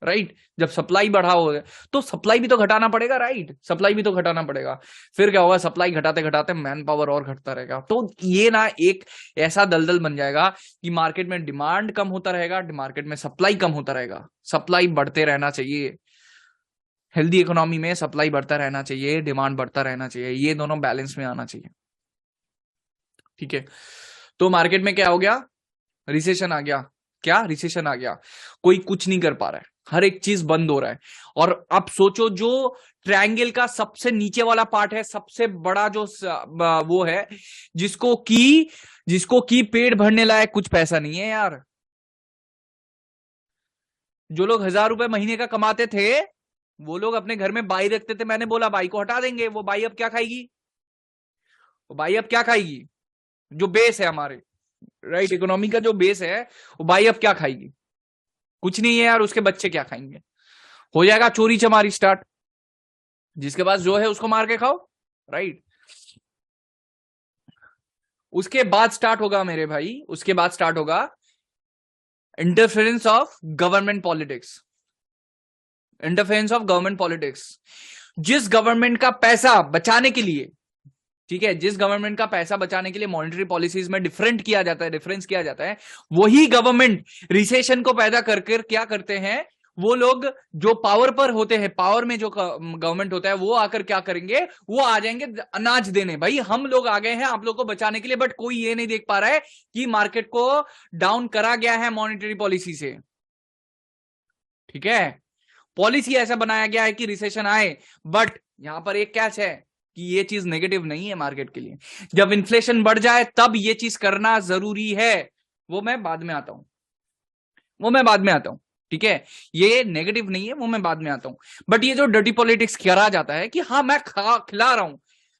राइट। जब सप्लाई बढ़ा हो तो सप्लाई भी तो घटाना पड़ेगा, राइट, सप्लाई भी तो घटाना पड़ेगा। फिर क्या होगा, सप्लाई घटाते घटाते मैन पावर और घटता रहेगा, तो ये ना एक ऐसा दलदल बन जाएगा कि मार्केट में डिमांड कम होता रहेगा, मार्केट में सप्लाई कम होता रहेगा। सप्लाई बढ़ते रहना चाहिए, हेल्दी इकोनॉमी में सप्लाई बढ़ता रहना चाहिए, डिमांड बढ़ता रहना चाहिए, ये दोनों बैलेंस में आना चाहिए। ठीक है, तो मार्केट में क्या हो गया, रिसेशन आ गया। क्या रिसेशन आ गया, कोई कुछ नहीं कर पा रहा है, हर एक चीज बंद हो रहा है। और अब सोचो जो ट्रायंगल का सबसे नीचे वाला पार्ट है, सबसे बड़ा जो वो है, जिसको की पेट भरने लायक कुछ पैसा नहीं है यार। जो लोग 1,000 रुपए महीने का कमाते थे वो लोग अपने घर में बाई रखते थे, मैंने बोला बाई को हटा देंगे, वो बाई अब क्या खाएगी, वो बाई अब क्या खाएगी, जो बेस है हमारे, राइट, इकोनॉमी का जो बेस है, वो बाई अब क्या खाएगी, कुछ नहीं है यार, उसके बच्चे क्या खाएंगे। हो जाएगा चोरी चमारी स्टार्ट, जिसके पास जो है उसको मार के खाओ, राइट। उसके बाद स्टार्ट होगा मेरे भाई, उसके बाद स्टार्ट होगा interference of government politics, interference of government politics. जिस गवर्नमेंट का पैसा बचाने के लिए, ठीक है, जिस गवर्नमेंट का पैसा बचाने के लिए मॉनेटरी पॉलिसीज में डिफरेंस किया जाता है, वही गवर्नमेंट रिसेशन को पैदा कर क्या करते हैं, वो लोग जो पावर पर होते हैं, पावर में जो गवर्नमेंट होता है, वो आकर क्या करेंगे, वो आ जाएंगे अनाज देने, भाई हम लोग आ गए हैं आप लोग को बचाने के लिए, बट कोई ये नहीं देख पा रहा है कि मार्केट को डाउन करा गया है मॉनेटरी पॉलिसी से। ठीक है, पॉलिसी ऐसा बनाया गया है कि रिसेशन आए, बट यहां पर एक कैच है कि ये चीज नेगेटिव नहीं है मार्केट के लिए। जब इन्फ्लेशन बढ़ जाए तब ये चीज करना जरूरी है, वो मैं बाद में आता हूं, ठीक है, ये नेगेटिव नहीं है, वो मैं बाद में आता हूं। बट ये जो डर्टी पॉलिटिक्स करा जाता है कि हाँ मैं खिला रहा हूं,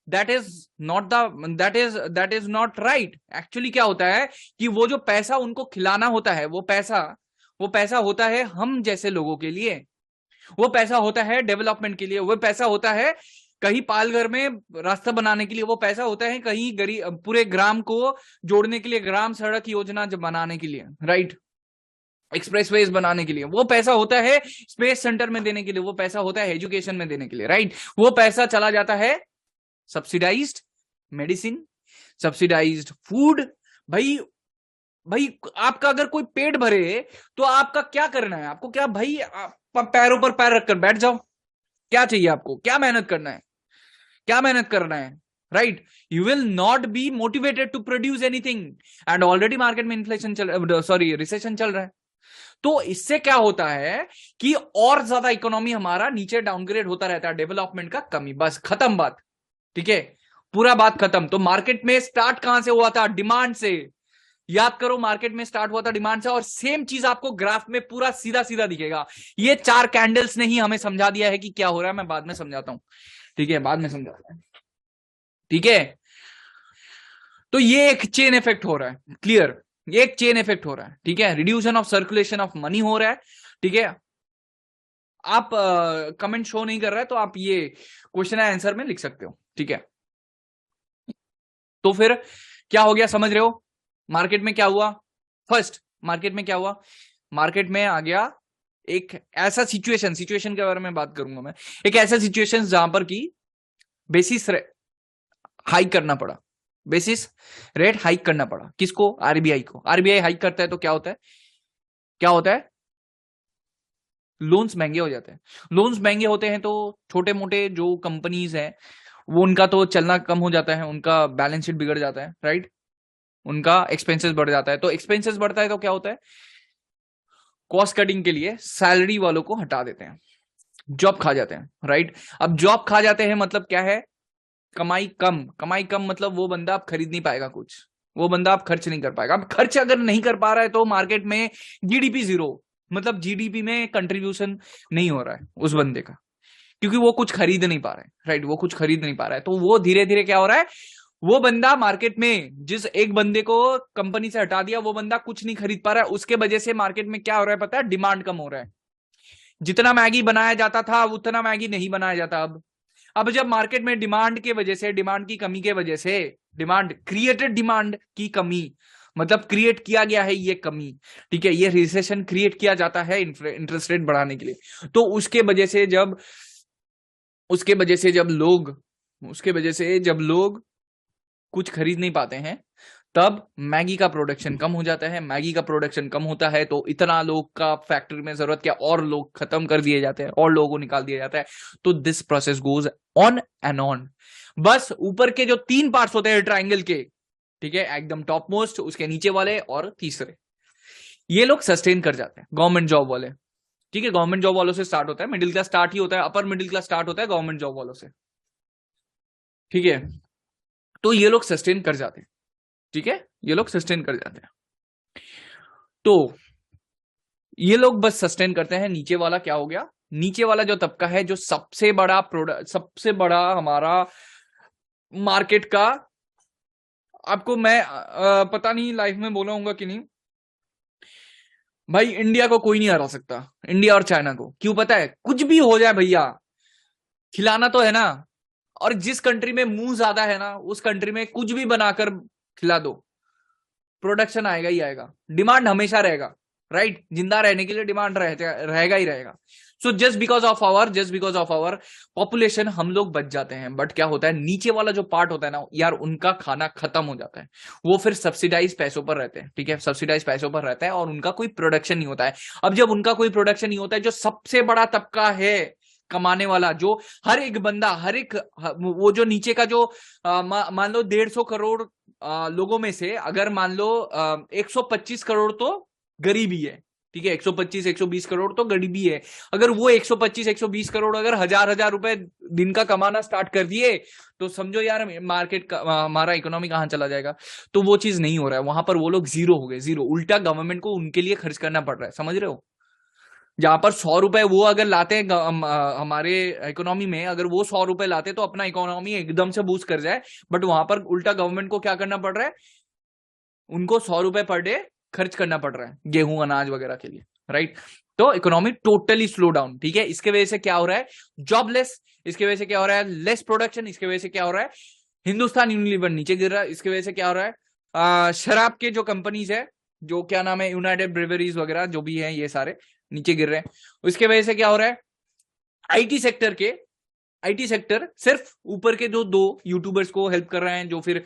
that is not right. Actually क्या होता है कि वो जो पैसा उनको खिलाना होता है, वो पैसा होता है हम जैसे लोगों के लिए। वो पैसा होता है डेवलपमेंट के लिए, वो पैसा होता है कहीं पालघर में रास्ता बनाने के लिए, वो पैसा होता है कहीं गरीब पूरे ग्राम को जोड़ने के लिए, ग्राम सड़क योजना जब बनाने के लिए, राइट, एक्सप्रेसवेज बनाने के लिए, वो पैसा होता है स्पेस सेंटर में देने के लिए, वो पैसा होता है एजुकेशन में देने के लिए, राइट। वो पैसा चला जाता है सब्सिडाइज्ड मेडिसिन, सब्सिडाइज्ड फूड। भाई भाई आपका अगर कोई पेट भरे तो आपका क्या करना है, आपको क्या भाई पैरों पर पैर रखकर बैठ जाओ, क्या चाहिए आपको, क्या मेहनत करना है, क्या मेहनत करना है, right. You will not be motivated to produce anything, and already market में इन्फ्लेशन सॉरी रिसेशन चल रहा है। तो इससे क्या होता है कि और ज्यादा इकोनॉमी हमारा नीचे डाउनग्रेड होता रहता है, डेवलपमेंट का कमी, बस खत्म बात, ठीक है, पूरा बात खत्म। तो मार्केट में स्टार्ट कहां से हुआ था, डिमांड से, याद करो, मार्केट में स्टार्ट हुआ था डिमांड से, और सेम चीज आपको ग्राफ में पूरा सीधा सीधा दिखेगा। ये 4 कैंडल्स ने ही हमें समझा दिया है कि क्या हो रहा है, मैं बाद में समझाता हूं, ठीक है, बाद में समझाता हूं, ठीक है। तो ये एक चेन इफेक्ट हो रहा है, क्लियर, ये एक चेन इफेक्ट हो रहा है, ठीक है, reduction of circulation of money हो रहा है, ठीक है। आप कमेंट शो नहीं कर रहा है तो आप ये क्वेश्चन आंसर में लिख सकते हो, ठीक है। तो फिर क्या हो गया, समझ रहे हो, मार्केट में क्या हुआ, फर्स्ट मार्केट में क्या हुआ, मार्केट में आ गया एक ऐसा सिचुएशन के बारे में बात करूंगा मैं, एक ऐसा सिचुएशन जहां पर की बेसिस हाइक करना पड़ा, बेसिस रेट हाइक करना पड़ा, किसको, आरबीआई को। आरबीआई हाइक करता है तो क्या होता है, क्या होता है, लोन्स महंगे हो जाते हैं। लोन्स महंगे होते हैं तो छोटे मोटे जो कंपनीज हैं वो उनका तो चलना कम हो जाता है, उनका बैलेंस शीट बिगड़ जाता है, राइट, उनका एक्सपेंसेस बढ़ जाता है। तो एक्सपेंसेस बढ़ता है तो क्या होता है, कॉस्ट कटिंग के लिए सैलरी वालों को हटा देते हैं, जॉब खा जाते हैं, राइट। अब जॉब खा जाते हैं मतलब क्या है, कमाई कम, कमाई कम मतलब वो बंदा आप खरीद नहीं पाएगा कुछ, वो बंदा आप खर्च नहीं कर पाएगा। अब खर्च अगर नहीं कर पा रहा है तो मार्केट में जीडीपी जीरो, मतलब जीडीपी में कंट्रीब्यूशन नहीं हो रहा है उस बंदे का, क्योंकि वो कुछ खरीद नहीं पा रहा है, राइट, वो कुछ खरीद नहीं पा रहा है। तो वो धीरे धीरे क्या हो रहा है, वो बंदा मार्केट में जिस एक बंदे को कंपनी से हटा दिया, वो बंदा कुछ नहीं खरीद पा रहा है, उसके वजह से मार्केट में क्या हो रहा है पता है, डिमांड कम हो रहा है। जितना मैगी बनाया जाता था उतना मैगी नहीं बनाया जाता अब जब मार्केट में डिमांड के वजह से, डिमांड की कमी के वजह से, डिमांड क्रिएटेड, डिमांड की कमी मतलब क्रिएट किया गया है ये कमी, ठीक है, ये रिसेशन क्रिएट किया जाता है इंटरेस्ट रेट बढ़ाने के लिए। तो उसके वजह से जब लोग कुछ खरीद नहीं पाते हैं तब मैगी का प्रोडक्शन कम हो जाता है। मैगी का प्रोडक्शन कम होता है तो इतना लोग का फैक्ट्री में जरूरत क्या, और लोग खत्म कर दिए जाते हैं, और लोगों को निकाल दिया जाता है। तो this process goes on and on. बस ऊपर के जो 3 पार्ट्स होते हैं ट्राइंगल के, ठीक है, एकदम टॉप मोस्ट, उसके नीचे वाले और तीसरे, ये लोग सस्टेन कर जाते हैं, गवर्नमेंट जॉब वाले, ठीक है। गवर्नमेंट जॉब वालों से स्टार्ट होता है, मिडिल क्लास स्टार्ट ही होता है, अपर मिडिल क्लास स्टार्ट होता है गवर्नमेंट जॉब वालों से, ठीक है। तो ये लोग सस्टेन कर जाते हैं, ठीक है, ये लोग सस्टेन कर जाते हैं। तो ये लोग बस सस्टेन करते हैं। नीचे वाला क्या हो गया, नीचे वाला जो तबका है, जो सबसे बड़ा प्रोडक्ट, सबसे बड़ा हमारा मार्केट का, आपको मैं पता नहीं लाइफ में बोला होगा कि नहीं, भाई इंडिया को कोई नहीं हरा सकता, इंडिया और चाइना को। क्यों पता है, कुछ भी हो जाए भैया, खिलाना तो है ना, और जिस कंट्री में मुंह ज्यादा है ना, उस कंट्री में कुछ भी बनाकर खिला दो, प्रोडक्शन आएगा ही आएगा, डिमांड हमेशा रहेगा, राइट, जिंदा रहने के लिए डिमांड रहेगा ही रहेगा। So just because of our population हम लोग बच जाते हैं। बट क्या होता है, नीचे वाला जो पार्ट होता है ना यार, उनका खाना खत्म हो जाता है, वो फिर सब्सिडाइज पैसों पर रहते हैं, ठीक है, सब्सिडाइज पैसों पर रहता है, और उनका कोई प्रोडक्शन नहीं होता है। अब जब उनका कोई प्रोडक्शन नहीं होता है, जो सबसे बड़ा तबका है कमाने वाला, जो हर एक बंदा, हर एक वो जो नीचे का जो मान लो 150 करोड़ लोगों में से अगर मान लो 125 करोड़ तो गरीबी है, ठीक है, 125 120 करोड़ तो गरीबी है। अगर वो 125 120 करोड़ अगर हजार रुपए दिन का कमाना स्टार्ट कर दिए तो समझो यार मार्केट का, हमारा इकोनॉमी कहां चला जाएगा। तो वो चीज नहीं हो रहा है, वहां पर वो लोग जीरो हो गए, जीरो। उल्टा गवर्नमेंट को उनके लिए खर्च करना पड़ रहा है, समझ रहे हो। जहां पर 100 रुपए वो अगर लाते हैं हमारे इकोनॉमी में, अगर वो 100 रुपए लाते तो अपना इकोनॉमी एकदम से बूस्ट कर जाए, बट वहां पर उल्टा गवर्नमेंट को क्या करना पड़ रहा है, उनको 100 रुपए पर डे खर्च करना पड़ रहा है गेहूं अनाज वगैरह के लिए, राइट। तो इकोनॉमी टोटली स्लो डाउन। ठीक है, इसके वजह से क्या हो रहा है, जॉबलेस, इसके वजह से क्या हो रहा है, लेस प्रोडक्शन, इसके वजह से क्या हो रहा है, हिंदुस्तान यूनिलीवर नीचे गिर रहा है, इसके वजह से क्या हो रहा है, शराब के जो कंपनीज है, जो क्या नाम है, यूनाइटेड ब्रेवरीज वगैरह जो भी है, ये सारे नीचे गिर रहे हैं। इसके वजह से क्या हो रहा है, आईटी सेक्टर के, आईटी सेक्टर सिर्फ ऊपर के जो दो यूट्यूबर्स को हेल्प कर रहे हैं, जो फिर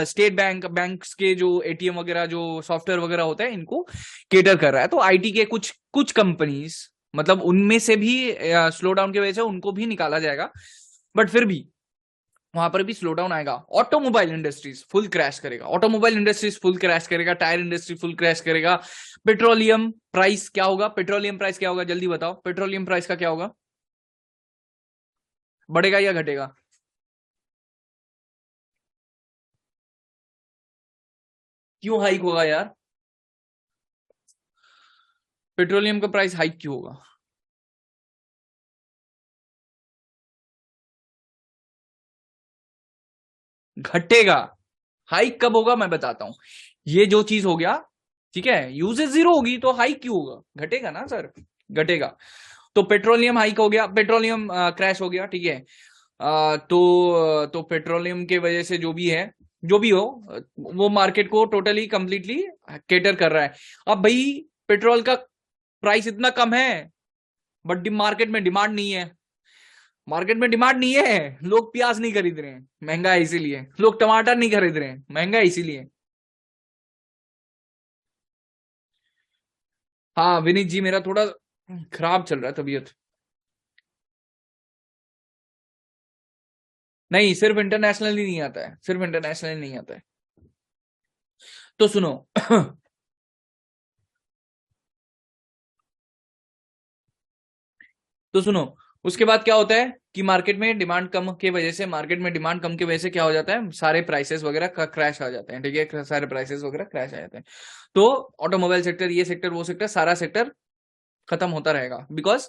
स्टेट बैंक्स के जो एटीएम वगैरह जो सॉफ्टवेयर वगैरह होता है, इनको केटर कर रहा है। तो आईटी के कुछ कुछ कंपनीज, मतलब उनमें से भी स्लो डाउन की वजह से उनको भी निकाला जाएगा, बट फिर भी वहां पर भी स्लो डाउन आएगा। ऑटोमोबाइल इंडस्ट्रीज फुल क्रैश करेगा, ऑटोमोबाइल इंडस्ट्रीज फुल क्रैश करेगा, टायर इंडस्ट्री फुल क्रैश करेगा। पेट्रोलियम प्राइस क्या होगा, पेट्रोलियम प्राइस क्या होगा, जल्दी बताओ, पेट्रोलियम प्राइस का क्या होगा, बढ़ेगा या घटेगा? क्यों हाइक होगा यार, पेट्रोलियम का प्राइस हाइक क्यों होगा? घटेगा। हाइक कब होगा मैं बताता हूं। ये जो चीज हो गया, ठीक है, यूजेज जीरो होगी तो हाइक क्यों होगा, घटेगा ना सर, घटेगा। तो पेट्रोलियम हाइक हो गया, पेट्रोलियम क्रैश हो गया, ठीक है। तो पेट्रोलियम के वजह से जो भी है, जो भी हो, वो मार्केट को टोटली कंप्लीटली केटर कर रहा है। अब भाई पेट्रोल का प्राइस इतना कम है, बट मार्केट में डिमांड नहीं है, मार्केट में डिमांड नहीं है, लोग प्याज नहीं खरीद रहे हैं, महंगा है इसीलिए, लोग टमाटर नहीं खरीद रहे हैं, महंगा है इसीलिए। हाँ विनीत जी, मेरा थोड़ा खराब चल रहा है तबीयत। नहीं, सिर्फ इंटरनेशनली नहीं आता है, सिर्फ इंटरनेशनली नहीं आता है। तो सुनो तो सुनो, उसके बाद क्या होता है कि मार्केट में डिमांड कम की वजह से, मार्केट में डिमांड कम की वजह से क्या हो जाता है, सारे प्राइसेस वगैरह का क्रैश आ जाते हैं, ठीक है, सारे प्राइसेस वगैरह क्रैश आ जाते हैं। तो ऑटोमोबाइल सेक्टर, ये सेक्टर, वो सेक्टर, सारा सेक्टर खत्म होता रहेगा, बिकॉज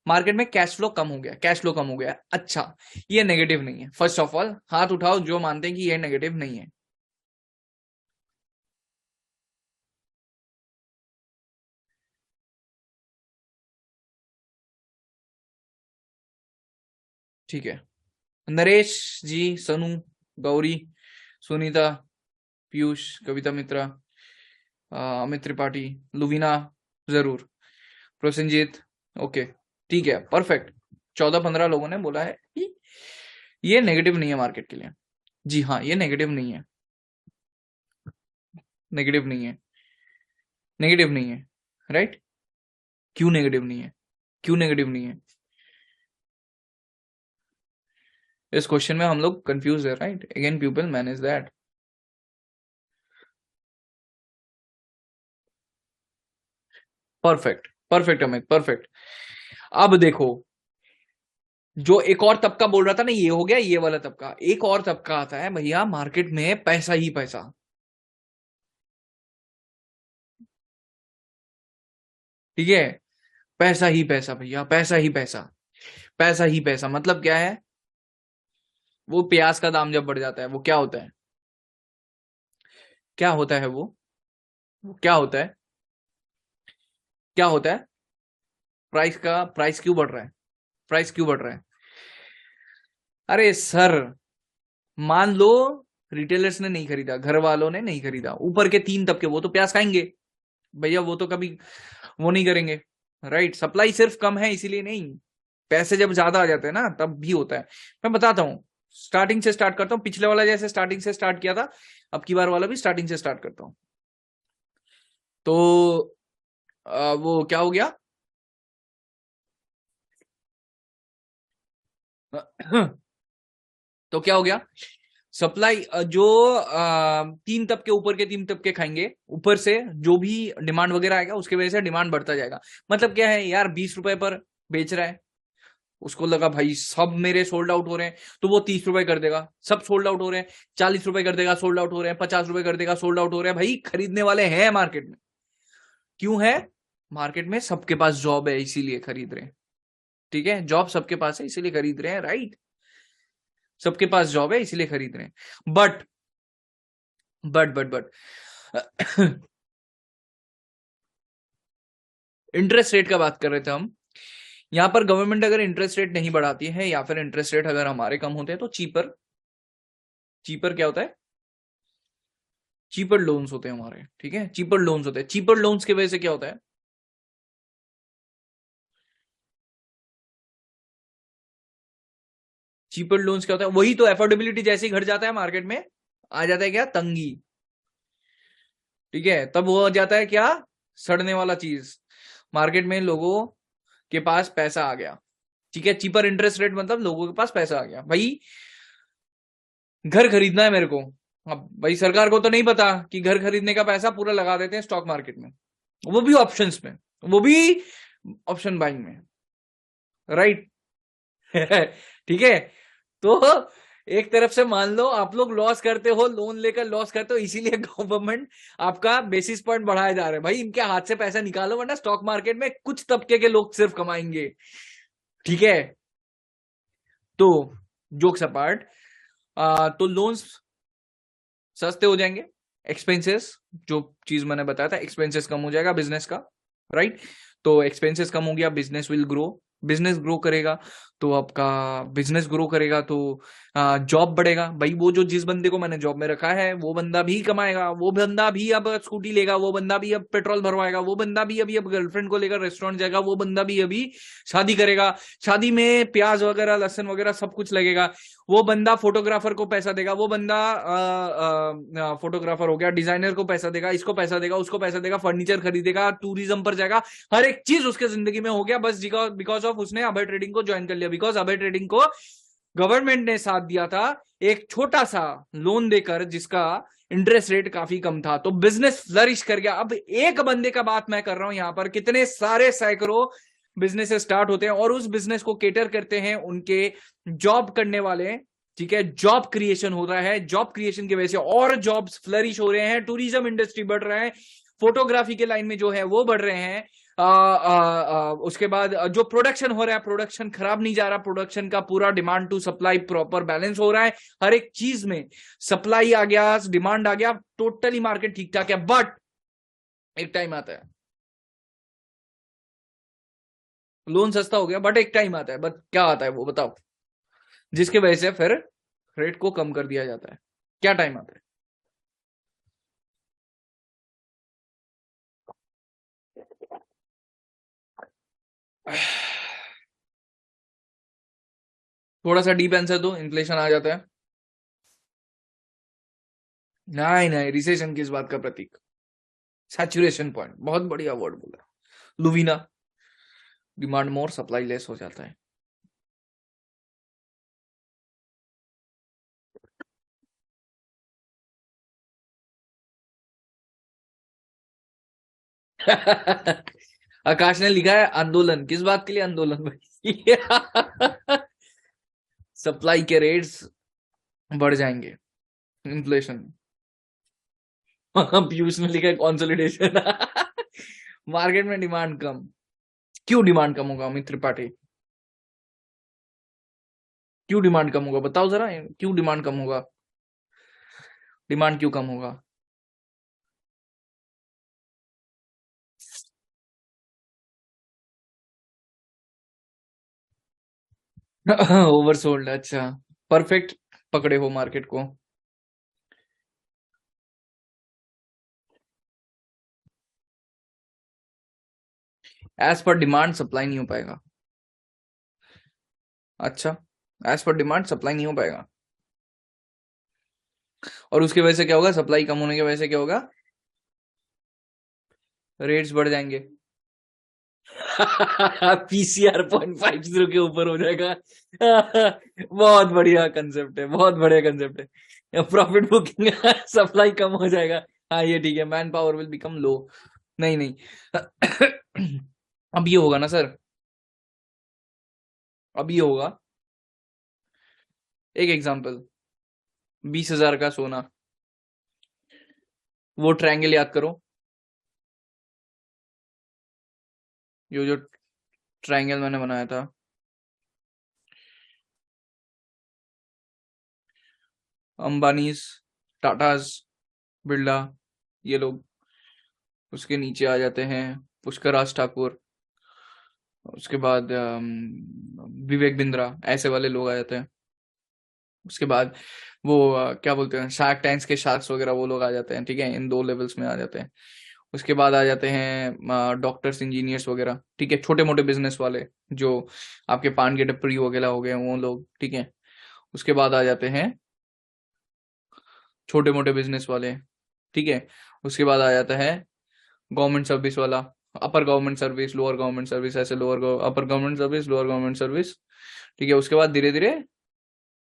मार्केट में कैश फ्लो कम हो गया, कैश फ्लो कम हो गया। अच्छा, ये नेगेटिव नहीं है, फर्स्ट ऑफ ऑल हाथ उठाओ जो मानते हैं कि ये नेगेटिव नहीं है। ठीक है, नरेश जी, सनु, गौरी, सुनीता, पीयूष, कविता मित्रा, अमित त्रिपाठी, लुवीना, जरूर, प्रोसेनजीत, ओके, ठीक है, परफेक्ट। 14-15 लोगों ने बोला है कि ये नेगेटिव नहीं है मार्केट के लिए। जी हाँ, ये नेगेटिव नहीं है, नेगेटिव नहीं है, नेगेटिव नहीं है, राइट। क्यों नेगेटिव नहीं है, क्यों नेगेटिव नहीं है? इस क्वेश्चन में हम लोग कंफ्यूज है, right, again people manage that. Perfect, perfect Amit, perfect. अब देखो, जो एक और तबका बोल रहा था ना, ये हो गया ये वाला तबका, एक और तबका आता है भैया मार्केट में, पैसा ही पैसा, ठीक है, पैसा ही पैसा भैया, पैसा ही पैसा, पैसा ही पैसा, मतलब क्या है, वो प्याज का दाम जब बढ़ जाता है, वो क्या होता है, क्या होता है वो क्या होता है, क्या होता है, प्राइस का, प्राइस क्यों बढ़ रहा है, प्राइस क्यों बढ़ रहा है? अरे सर, मान लो रिटेलर्स ने नहीं खरीदा, घर वालों ने नहीं खरीदा, ऊपर के 3 तबके वो तो प्याज खाएंगे भैया, वो तो कभी वो नहीं करेंगे, राइट। सप्लाई सिर्फ कम है इसीलिए नहीं, पैसे जब ज्यादा आ जाते हैं ना तब भी होता है। मैं बताता हूँ, स्टार्टिंग से स्टार्ट करता हूँ, पिछले वाला जैसे स्टार्टिंग से स्टार्ट किया था, अब की बार वाला भी स्टार्टिंग से स्टार्ट करता हूँ। तो वो क्या हो गया तो क्या हो गया, सप्लाई जो 3 तबके, ऊपर के 3 तबके खाएंगे, ऊपर से जो भी डिमांड वगैरह आएगा उसकी वजह से डिमांड बढ़ता जाएगा। मतलब क्या है यार, 20 रुपए पर बेच रहा है, उसको लगा भाई सब मेरे सोल्ड आउट हो रहे हैं, तो वो 30 रुपए कर देगा, सब सोल्ड आउट हो रहे हैं, 40 रुपए कर देगा, सोल्ड आउट हो रहे हैं, 50 रुपए कर देगा, सोल्ड आउट हो रहे हैं, भाई खरीदने वाले हैं मार्केट में। क्यों है, मार्केट में सबके पास जॉब है इसीलिए खरीद रहे हैं, ठीक है, जॉब सबके पास है इसीलिए खरीद रहे हैं, राइट, सबके पास जॉब है इसीलिए खरीद रहे हैं। बट इंटरेस्ट रेट का बात कर रहे थे हम। यहाँ पर गवर्नमेंट अगर इंटरेस्ट रेट नहीं बढ़ाती है या फिर इंटरेस्ट रेट अगर हमारे कम होते हैं तो चीपर, चीपर क्या होता है, चीपर लोन्स होते हैं हमारे, ठीक है, चीपर लोन्स होते हैं। चीपर लोन्स की वजह से क्या होता है, चीपर लोन्स क्या होता है, वही तो एफोर्डेबिलिटी जैसे ही घट जाता है मार्केट में आ जाता है क्या, तंगी, ठीक है, तब वो आ जाता है क्या, सड़ने वाला चीज, मार्केट में लोगों के पास पैसा आ गया, ठीक है। चीपर इंटरेस्ट रेट मतलब लोगों के पास पैसा आ गया, भाई घर खरीदना है मेरे को, अब भाई सरकार को तो नहीं पता कि घर खरीदने का पैसा पूरा लगा देते हैं स्टॉक मार्केट में, वो भी ऑप्शंस में, वो भी ऑप्शन बाइंग में, राइट। ठीक है, तो एक तरफ से मान लो आप लोग लॉस करते हो, लोन लेकर लॉस करते हो, इसीलिए गवर्नमेंट आपका बेसिस पॉइंट बढ़ाया जा रहा है, भाई इनके हाथ से पैसा निकालो वरना स्टॉक मार्केट में कुछ तबके के लोग सिर्फ कमाएंगे, ठीक है। तो जोक्स अपार्ट, तो लोन्स सस्ते हो जाएंगे, एक्सपेंसेस, जो चीज मैंने बताया था, एक्सपेंसेस कम हो जाएगा बिजनेस का, राइट। तो एक्सपेंसेस कम हो गया, business will grow, business grow करेगा तो आपका, बिजनेस ग्रो करेगा तो जॉब बढ़ेगा, भाई वो जो जिस बंदे को मैंने जॉब में रखा है वो बंदा भी कमाएगा, वो बंदा भी अब स्कूटी लेगा, वो बंदा भी अब पेट्रोल भरवाएगा, वो बंदा भी अभी अब गर्लफ्रेंड को लेकर रेस्टोरेंट जाएगा, वो बंदा भी अभी शादी करेगा, शादी में प्याज वगैरह लहसुन वगैरह सब कुछ लगेगा, वो बंदा फोटोग्राफर को पैसा देगा, वो बंदा फोटोग्राफर हो गया, डिजाइनर को पैसा देगा, इसको पैसा देगा, उसको पैसा देगा, फर्नीचर खरीदेगा, टूरिज्म पर जाएगा, हर एक चीज उसके जिंदगी में हो गया, बस बिकॉज ऑफ उसने अभय ट्रेडिंग को ज्वाइन कर लिया, बिकॉज अभय ट्रेडिंग को गवर्नमेंट ने साथ दिया था एक छोटा सा लोन देकर जिसका इंटरेस्ट रेट काफी कम था, तो बिजनेस फ्लरिश कर गया। अब एक बंदे का बात मैं कर रहा हूं यहां पर, कितने सारे सैकड़ों बिजनेस स्टार्ट होते हैं और उस बिजनेस को केटर करते हैं उनके जॉब करने वाले, ठीक है। जॉब क्रिएशन हो रहा है, जॉब क्रिएशन की वजह से और जॉब्स फ्लरिश हो रहे हैं, टूरिज्म इंडस्ट्री बढ़ रहा है, फोटोग्राफी के लाइन में जो है वो बढ़ रहे हैं। उसके बाद जो प्रोडक्शन हो रहा है, प्रोडक्शन खराब नहीं जा रहा, प्रोडक्शन का पूरा demand to supply proper balance हो रहा है, हर एक चीज में सप्लाई आ गया, डिमांड आ गया, टोटली मार्केट ठीक ठाक है। बट एक टाइम आता है, लोन सस्ता हो गया बट एक टाइम आता है, बट क्या आता है वो बताओ, जिसकी वजह से फिर रेट को कम कर दिया जाता है, क्या टाइम आता है। थोड़ा सा डीप आंसर दो, इन्फ्लेशन आ जाता है। नहीं नहीं, रिसेशन किस बात का प्रतीक, सैचुरेशन पॉइंट, बहुत बढ़िया वर्ड बोला, लुवीना, डिमांड मोर सप्लाई लेस हो जाता है। आकाश ने लिखा है आंदोलन, किस बात के लिए आंदोलन भाई? सप्लाई के रेट्स बढ़ जाएंगे इन्फ्लेशन। पीयूष ने लिखा है कॉन्सोलिडेशन। मार्केट में डिमांड कम, क्यों डिमांड कम होगा अमित त्रिपाठी, क्यों डिमांड कम होगा बताओ जरा, क्यों डिमांड कम होगा, डिमांड क्यों कम होगा? ओवरसोल्ड, अच्छा, परफेक्ट पकड़े हो मार्केट को। एज पर डिमांड सप्लाई नहीं हो पाएगा, अच्छा, एज पर डिमांड सप्लाई नहीं हो पाएगा, और उसकी वजह से क्या होगा, सप्लाई कम होने की वजह से क्या होगा, रेट्स बढ़ जाएंगे। पीसीआर 0.50 के ऊपर हो जाएगा। बहुत बढ़िया कंसेप्ट है, बहुत बढ़िया कंसेप्ट है, प्रॉफिट बुकिंग, सप्लाई कम हो जाएगा, हाँ ये ठीक है, मैन पावर विल बिकम लो, नहीं नहीं। अब ये होगा ना सर, अब ये होगा, एक एग्जांपल, 20,000 का सोना, वो ट्रायंगल याद करो, ये जो ट्रायंगल मैंने बनाया था, अंबानीज, टाटाज, बिरला, ये लोग उसके नीचे आ जाते हैं, पुष्कर राज ठाकुर, उसके बाद विवेक बिंद्रा, ऐसे वाले लोग आ जाते हैं। उसके बाद वो क्या बोलते हैं, शार्क टैंक्स के शार्क्स वगैरह वो लोग आ जाते हैं, ठीक है, इन 2 लेवल्स में आ जाते हैं। उसके बाद आ जाते हैं डॉक्टर्स, इंजीनियर्स वगैरह, ठीक है, छोटे मोटे बिजनेस वाले, जो आपके पान के टपरी वगैरह हो गए वो लोग, ठीक है। उसके बाद आ जाते हैं छोटे मोटे बिजनेस वाले, ठीक है। उसके बाद आ जाता है गवर्नमेंट सर्विस वाला, upper government service, lower government service, ऐसे upper government service, lower government service, ठीक है। उसके बाद धीरे धीरे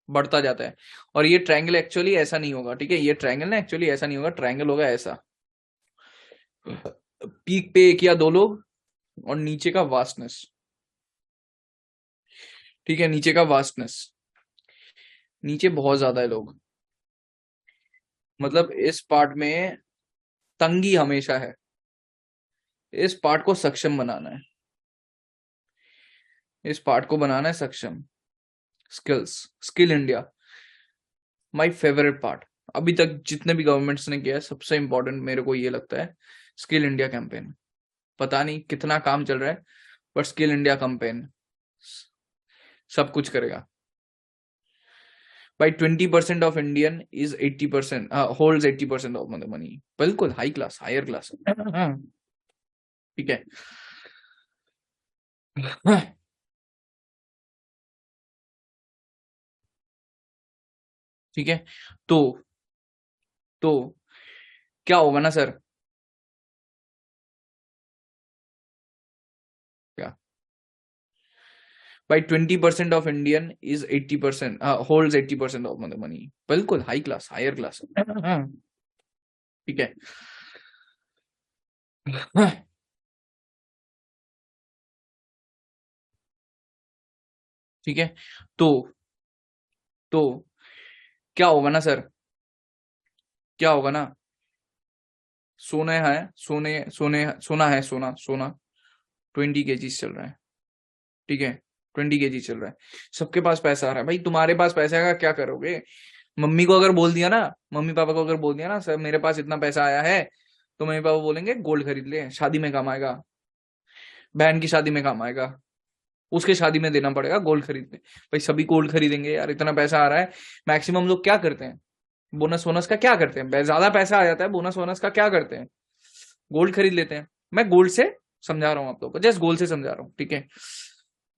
बढ़ता जाता है। और ये ट्रायंगल एक्चुअली ऐसा नहीं होगा, ठीक है, ये ट्रायंगल ना एक्चुअली ऐसा नहीं होगा, ट्रायंगल होगा ऐसा, पीक पे 1 या 2 लोग और नीचे का वास्टनेस, ठीक है, नीचे का वास्टनेस, नीचे बहुत ज्यादा है लोग, मतलब इस पार्ट में तंगी हमेशा है। इस पार्ट को सक्षम बनाना है, इस पार्ट को बनाना है सक्षम। Skills, skill India, my favourite part. अभी तक जितने भी गवर्नमेंट्स ने किया है, सबसे इंपॉर्टेंट मेरे को ये लगता है स्किल इंडिया कैंपेन। पता नहीं कितना काम चल रहा है, बट स्किल इंडिया कैंपेन सब कुछ करेगा। By 20% of Indian is 80% holds 80% of the money। बिल्कुल हाई क्लास, हायर क्लास, ठीक है। ठीक है, तो क्या होगा ना सर, क्या by 20% of Indian is 80% holds 80% of the money। बिल्कुल हाई क्लास, हायर क्लास, ठीक है। ठीक है, तो क्या होगा ना सर, क्या होगा ना, सोना है, सोना है, सोना 20 kg चल रहा है, ठीक है, 20 kg चल रहा है। सबके पास पैसा आ रहा है भाई, तुम्हारे पास पैसे का क्या करोगे? मम्मी को अगर बोल दिया ना, मम्मी पापा को अगर बोल दिया ना सर मेरे पास इतना पैसा आया है, तो मम्मी पापा बोलेंगे गोल्ड खरीद ले, शादी में काम आएगा, बहन की शादी में काम आएगा, उसके शादी में देना पड़ेगा, गोल्ड खरीद ले। भाई सभी गोल्ड खरीदेंगे यार, इतना पैसा आ रहा है। मैक्सिमम लोग क्या करते हैं, बोनस वोनस का क्या करते हैं, ज्यादा पैसा आ जाता है, बोनस वोनस का क्या करते हैं, गोल्ड खरीद लेते हैं। मैं गोल्ड से समझा रहा हूँ आप लोगों को, जस्ट गोल्ड से समझा रहा हूँ, ठीक है।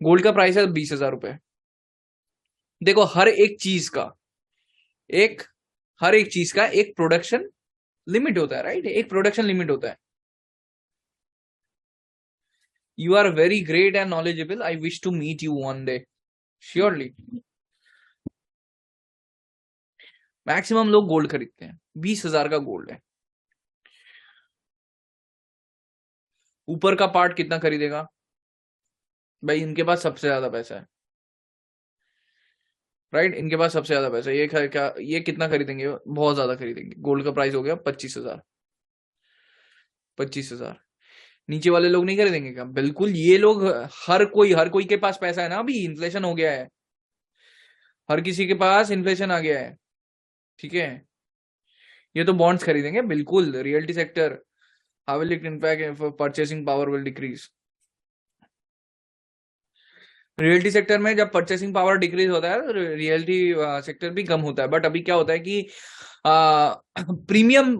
गोल्ड का प्राइस है 20,000 रुपए। देखो एक हर एक चीज का एक प्रोडक्शन लिमिट होता है, राइट, एक प्रोडक्शन लिमिट होता है। You are very great and knowledgeable, I wish to meet you one day, surely. Maximum लोग गोल्ड खरीदते हैं, 20,000 का गोल्ड है। ऊपर का पार्ट कितना खरीदेगा भाई, इनके पास सबसे ज्यादा पैसा है, राइट, इनके पास सबसे ज्यादा पैसा है। क्या ये कितना खरीदेंगे, बहुत ज्यादा खरीदेंगे। गोल्ड का प्राइस हो गया 25,000, 25,000। नीचे वाले लोग नहीं खरीदेंगे क्या? बिल्कुल, ये लोग हर कोई के पास पैसा है ना, अभी इन्फ्लेशन हो गया है, हर किसी के पास इन्फ्लेशन आ गया है, ठीक है। ये तो बॉन्ड्स खरीदेंगे बिल्कुल। Realty sector, how will it impact, purchasing power will decrease. Realty sector में जब परचेसिंग पावर डिक्रीज होता है, रियल्टी सेक्टर भी कम होता है। बट अभी क्या होता है कि प्रीमियम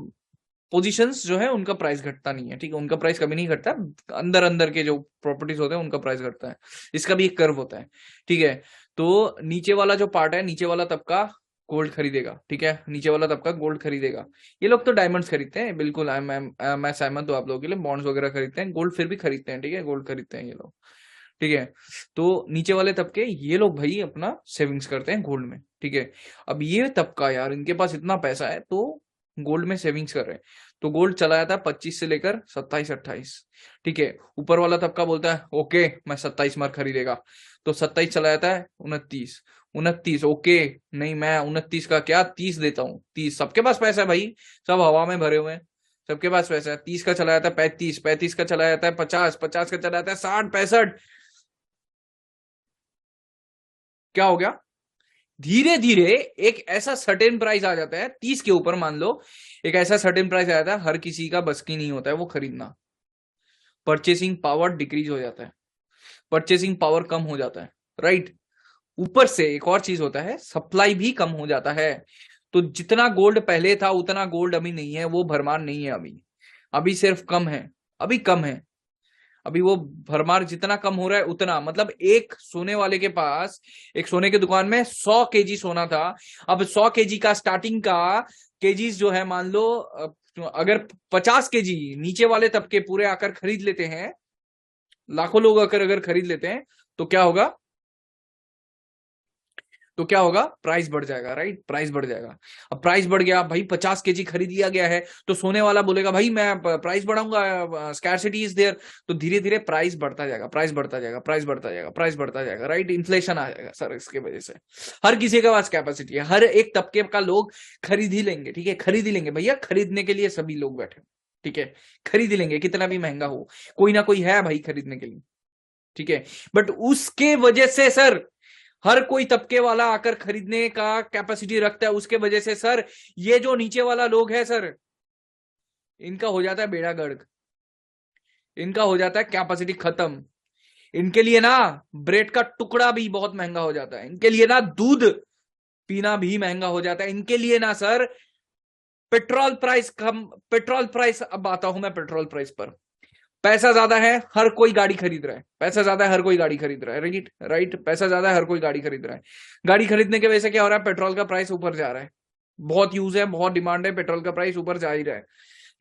पोजीशंस जो है उनका प्राइस घटता नहीं है, ठीक है, उनका प्राइस कभी नहीं घटता। अंदर अंदर के जो प्रॉपर्टीज होते हैं उनका प्राइस घटता है। इसका भी एक कर्व होता है, ठीक है। तो नीचे वाला जो पार्ट है, नीचे वाला तबका गोल्ड खरीदेगा, ठीक है, नीचे वाला तबका गोल्ड खरीदेगा। ये लोग तो डायमंड्स खरीदते हैं, बिल्कुल मैं सहमत हूँ आप लोगों के लिए, बॉन्ड्स वगैरह खरीदते हैं, गोल्ड फिर भी खरीदते हैं, ठीक है, गोल्ड खरीदते हैं ये लोग, ठीक है। तो नीचे वाले तबके ये लोग भाई अपना सेविंग्स करते हैं गोल्ड में, ठीक है। अब ये तबका यार, इनके पास इतना पैसा है तो गोल्ड में सेविंग्स कर रहे हैं। तो गोल्ड चला जाता है 25 से लेकर 27-28, ठीक है। ऊपर वाला तबका बोलता है ओके मैं 27 मार खरीदेगा, तो 27 चला जाता है 29, 29 ओके, नहीं मैं 29 का क्या 30 देता हूँ, 30। सबके पास पैसा है भाई, सब हवा में भरे हुए हैं, सबके पास पैसा है। 30 का चला जाता है 35, 35 का चला जाता है 50, 50 का चला जाता है 60, 65। क्या हो गया? धीरे धीरे एक ऐसा सर्टेन प्राइस आ जाता है 30 के ऊपर, मान लो एक ऐसा सर्टेन प्राइस आ जाता है, हर किसी का बस की नहीं होता है वो खरीदना। परचेसिंग पावर डिक्रीज हो जाता है, परचेसिंग पावर कम हो जाता है, राइट। ऊपर से एक और चीज होता है, सप्लाई भी कम हो जाता है। तो जितना गोल्ड पहले था उतना गोल्ड अभी नहीं है, वो भरमार नहीं है अभी, अभी सिर्फ कम है, अभी कम है। अभी वो भरमार जितना कम हो रहा है उतना, मतलब एक सोने वाले के पास, एक सोने की दुकान में 100 केजी सोना था, अब 100 केजी का स्टार्टिंग का केजीज जो है, मान लो अगर 50 केजी नीचे वाले तबके पूरे आकर खरीद लेते हैं, लाखों लोग आकर अगर खरीद लेते हैं, तो क्या होगा, तो क्या होगा, प्राइस बढ़ जाएगा, राइट, प्राइस बढ़ जाएगा। अब प्राइस बढ़ गया भाई, 50 केजी खरीद लिया गया है, तो सोने वाला बोलेगा भाई मैं प्राइस बढ़ाऊंगा, स्कैरसिटी इज देयर, तो धीरे धीरे प्राइस बढ़ता जाएगा, प्राइस बढ़ता जाएगा, प्राइस बढ़ता जाएगा, प्राइस बढ़ता जाएगा, राइट। इन्फ्लेशन आ जाएगा सर, इसके वजह से हर किसी के पास कैपेसिटी है, हर एक तबके का लोग खरीद ही लेंगे, ठीक है, खरीद ही लेंगे भैया, खरीदने के लिए सभी लोग बैठे, ठीक है, खरीद ही लेंगे, कितना भी महंगा हो, कोई ना कोई है भाई खरीदने के लिए, ठीक है। बट उसके वजह से सर, हर कोई तबके वाला आकर खरीदने का कैपेसिटी रखता है, उसके वजह से सर ये जो नीचे वाला लोग है सर, इनका हो जाता है बेड़ा गर्क, इनका हो जाता है कैपेसिटी खत्म। इनके लिए ना ब्रेड का टुकड़ा भी बहुत महंगा हो जाता है, इनके लिए ना दूध पीना भी महंगा हो जाता है, इनके लिए ना सर पेट्रोल प्राइस कम, पेट्रोल प्राइस, अब आता हूं मैं पेट्रोल प्राइस पर। पैसा ज्यादा है, हर कोई गाड़ी खरीद रहा है, पैसा ज्यादा है, हर कोई गाड़ी खरीद रहा है, राइट, राइट, पैसा ज्यादा है, हर कोई गाड़ी खरीद रहा है। गाड़ी खरीदने की वजह से क्या हो रहा है, पेट्रोल का प्राइस ऊपर जा रहा है, बहुत यूज है, बहुत डिमांड है, पेट्रोल का प्राइस ऊपर जा ही रहा है,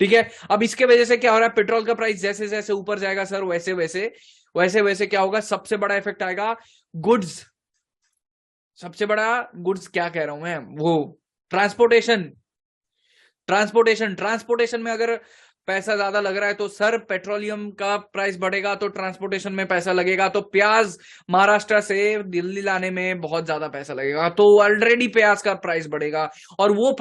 ठीक है। अब इसके वजह से क्या हो रहा है, पेट्रोल का प्राइस जैसे जैसे ऊपर जाएगा सर, वैसे वैसे वैसे वैसे क्या होगा, सबसे बड़ा इफेक्ट आएगा गुड्स, सबसे बड़ा गुड्स क्या कह रहा हूं मैं, वो ट्रांसपोर्टेशन, ट्रांसपोर्टेशन, ट्रांसपोर्टेशन में अगर पैसा ज्यादा लग रहा है तो सर पेट्रोलियम का प्राइस बढ़ेगा, तो ट्रांसपोर्टेशन में पैसा लगेगा, तो प्याज महाराष्ट्र से दिल्ली लाने में बहुत ज्यादा पैसा लगेगा, तो ऑलरेडी प्याज का प्राइस बढ़ेगा, और वो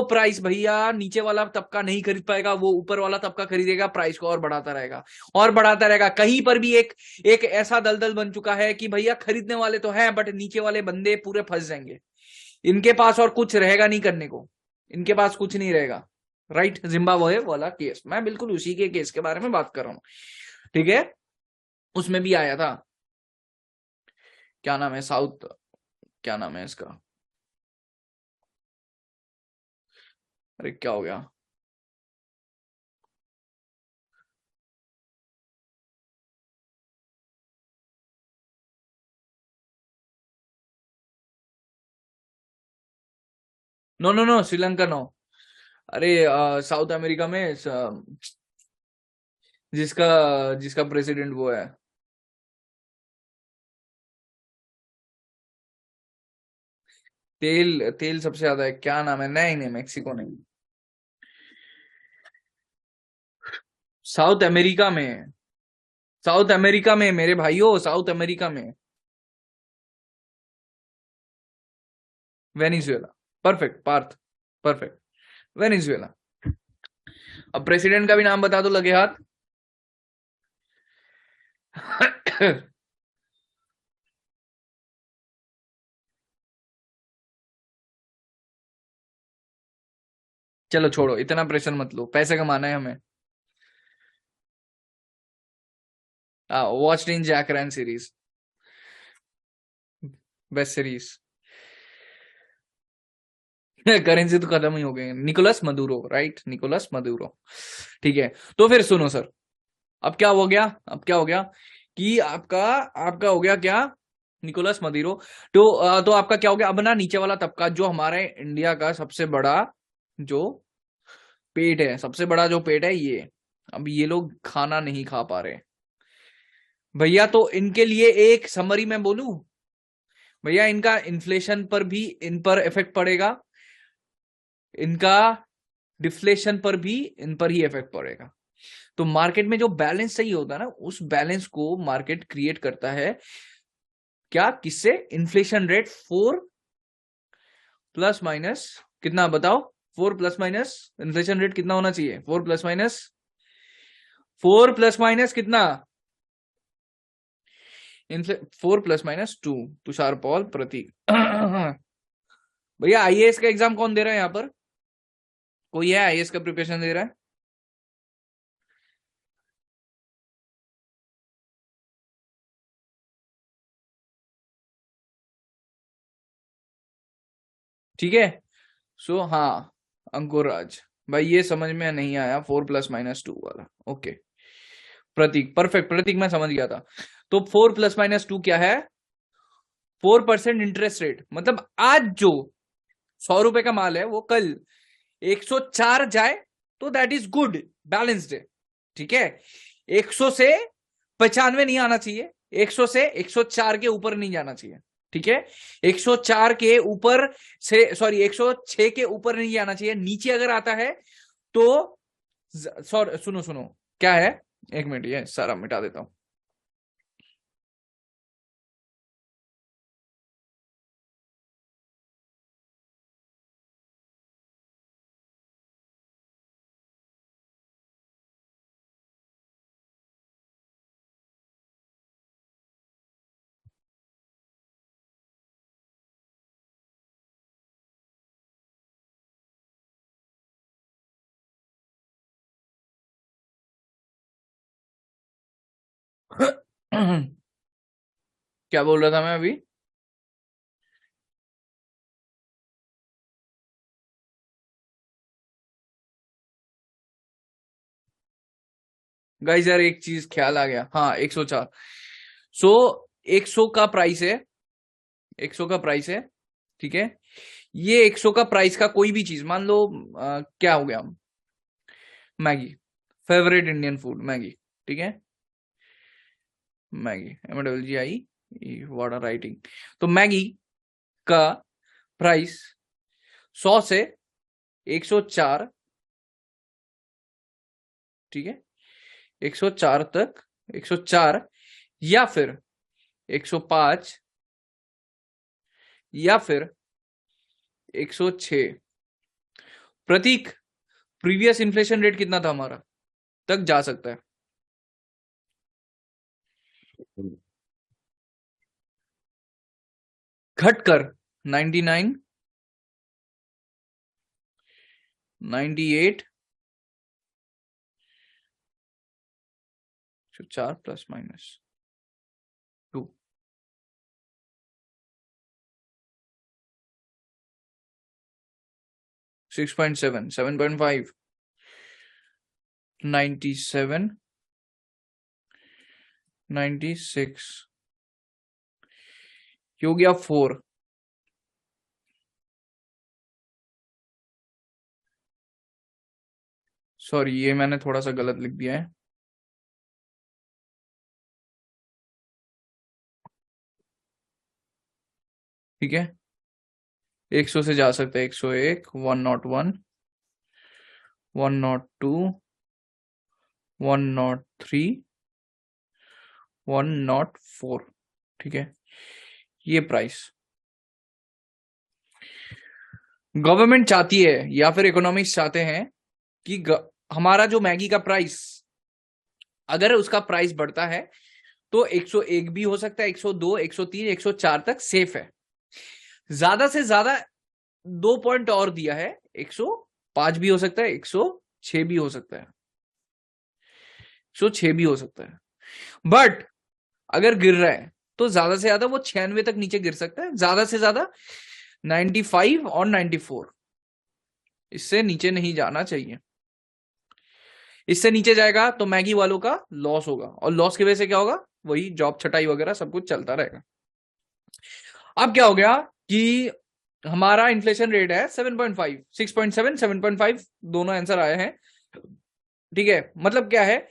प्राइस भैया नीचे वाला तबका नहीं खरीद पाएगा, वो ऊपर वाला तबका खरीदेगा, प्राइस को और बढ़ाता रहेगा, और बढ़ाता रहेगा। कहीं पर भी एक ऐसा दलदल बन चुका है कि भैया खरीदने वाले तो हैं, बट नीचे वाले बंदे पूरे फंस जाएंगे, इनके पास और कुछ रहेगा नहीं करने को, इनके पास कुछ नहीं रहेगा, राइट। जिम्बाब्वे वाला केस, मैं बिल्कुल उसी के केस के बारे में बात कर रहा हूं, ठीक है। उसमें भी आया था, क्या नाम है, साउथ, क्या नाम है इसका, अरे क्या हो गया, no no no, Sri Lanka no, अरे साउथ अमेरिका में जिसका जिसका प्रेसिडेंट वो है, तेल तेल सबसे ज्यादा है, क्या नाम है, नहीं नहीं मेक्सिको नहीं, साउथ अमेरिका में, साउथ अमेरिका में मेरे भाइयों, साउथ अमेरिका में, वेनिजुएला, परफेक्ट पार्थ, परफेक्ट, वेनिजुएला। अब प्रेसिडेंट का भी नाम बता दो लगे हाथ। चलो छोड़ो, इतना प्रेशर मत लो, पैसे कमाना है हमें। Watched in Jack Ryan series, best series. Currency तो खत्म ही हो गए, Nicolas Maduro, right, Nicolas Maduro, ठीक है। तो फिर सुनो सर, अब क्या हो गया, अब क्या हो गया कि आपका आपका हो गया क्या, निकोलस मदुरो। तो आपका क्या हो गया, अब ना नीचे वाला तबका जो हमारे इंडिया का सबसे बड़ा जो पेट है, सबसे बड़ा जो पेट है ये, अब ये लोग खाना नहीं खा पा रहे भैया, तो इनके लिए एक समरी में बोलूं भैया, इनका इन्फ्लेशन पर भी इन पर इफेक्ट पड़ेगा, इनका डिफ्लेशन पर भी इन पर ही इफेक्ट पड़ेगा। तो मार्केट में जो बैलेंस सही होता है ना, उस बैलेंस को मार्केट क्रिएट करता है, क्या, किससे, इन्फ्लेशन रेट 4 प्लस माइनस कितना बताओ, 4 प्लस माइनस, इन्फ्लेशन रेट कितना होना चाहिए, 4 प्लस माइनस, 4 प्लस माइनस कितना, 4 प्लस माइनस 2, तुषार पॉल प्रतीक। भैया आईएएस का एग्जाम कौन दे रहा है यहाँ पर, कोई है आईएएस का प्रिपरेशन दे रहा है, ठीक है। सो हाँ अंकुर राज भाई ये समझ में नहीं आया 4 ± 2 वाला। ओके प्रतीक परफेक्ट, प्रतीक मैं समझ गया था। तो 4 ± 2 क्या है? 4% इंटरेस्ट रेट, मतलब आज जो 100 रुपए का माल है वो कल 104 जाए तो दैट इज गुड, बैलेंस्ड है। ठीक है, 100 से 95 नहीं आना चाहिए, 100 से 104 के ऊपर नहीं जाना चाहिए। ठीक है, 104 के ऊपर से, सॉरी 106 के ऊपर नहीं जाना चाहिए। नीचे अगर आता है तो सॉरी सुनो सुनो क्या है, एक मिनट ये सारा मिटा देता हूं। क्या बोल रहा था मैं अभी? गाइस यार एक चीज ख्याल आ गया, हाँ 104। सो 100 का प्राइस है, 100 का प्राइस है। ठीक है, ये 100 का प्राइस का कोई भी चीज मान लो क्या हो गया, Maggi, favourite Indian food Maggi. ठीक है, Maggi MWGI what are writing. तो मैगी का प्राइस 100 से 104, ठीक है, 104 तक, 104 या फिर 105 या फिर 106। प्रतीक प्रीवियस इन्फ्लेशन रेट कितना था हमारा, तक जा सकता है? घटकर 99, 98, 4 ±2, 6.7, 7.5, 97, 96, ये हो गया 4। सॉरी ये मैंने थोड़ा सा गलत लिख दिया है। ठीक है, 100 से जा सकते हैं 101, 101, 102, 103, 104। ठीक है, ये प्राइस गवर्नमेंट चाहती है या फिर इकोनॉमिक्स चाहते हैं कि हमारा जो मैगी का प्राइस, अगर उसका प्राइस बढ़ता है तो 101 भी हो सकता है, 102, 103, 104 तक सेफ है। ज्यादा से ज्यादा 2 पॉइंट और दिया है, 105 भी हो सकता है, 106 भी हो सकता है, 106 भी हो सकता है। बट अगर गिर रहा है तो ज्यादा से ज्यादा वो 96 तक नीचे गिर सकता है, ज्यादा से ज्यादा 95 और 94, इससे नीचे नहीं जाना चाहिए। इससे नीचे जाएगा तो मैगी वालों का लॉस होगा, और लॉस की वजह से क्या होगा, वही जॉब छटाई वगैरह सब कुछ चलता रहेगा। अब क्या हो गया कि हमारा इन्फ्लेशन रेट है 7.5, 6.7, 7.5 दोनों आंसर आए हैं। ठीक है, मतलब क्या है,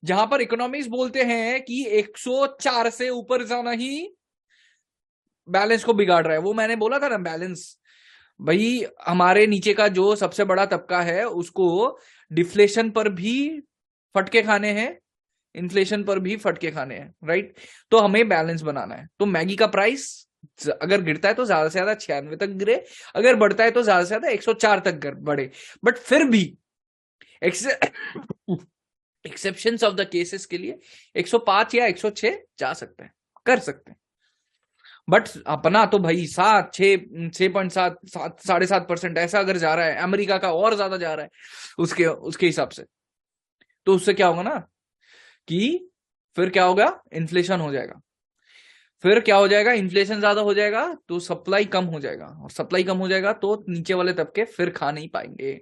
जहां पर इकोनॉमिक्स बोलते हैं कि 104 से ऊपर जाना ही बैलेंस को बिगाड़ रहा है, वो मैंने बोला था ना बैलेंस, भाई हमारे नीचे का जो सबसे बड़ा तबका है उसको डिफ्लेशन पर भी फटके खाने हैं, इन्फ्लेशन पर भी फटके खाने हैं, राइट। तो हमें बैलेंस बनाना है। तो मैगी का प्राइस अगर गिरता है तो ज्यादा से ज्यादा 96 तक गिरे, अगर बढ़ता है तो ज्यादा से ज्यादा 104 तक बढ़े। बट फिर भी एक्सेप्शंस ऑफ द केसेस के लिए 105 या 106 जा सकते हैं, कर सकते हैं। बट अपना तो भाई 7, 6, 6.7, 7.5% ऐसा अगर जा रहा है, अमेरिका का और ज्यादा जा रहा है उसके उसके हिसाब से, तो उससे क्या होगा ना कि फिर क्या होगा, इन्फ्लेशन हो जाएगा। फिर क्या हो जाएगा, इन्फ्लेशन ज्यादा हो जाएगा तो सप्लाई कम हो जाएगा, और सप्लाई कम हो जाएगा तो नीचे वाले तबके फिर खा नहीं पाएंगे,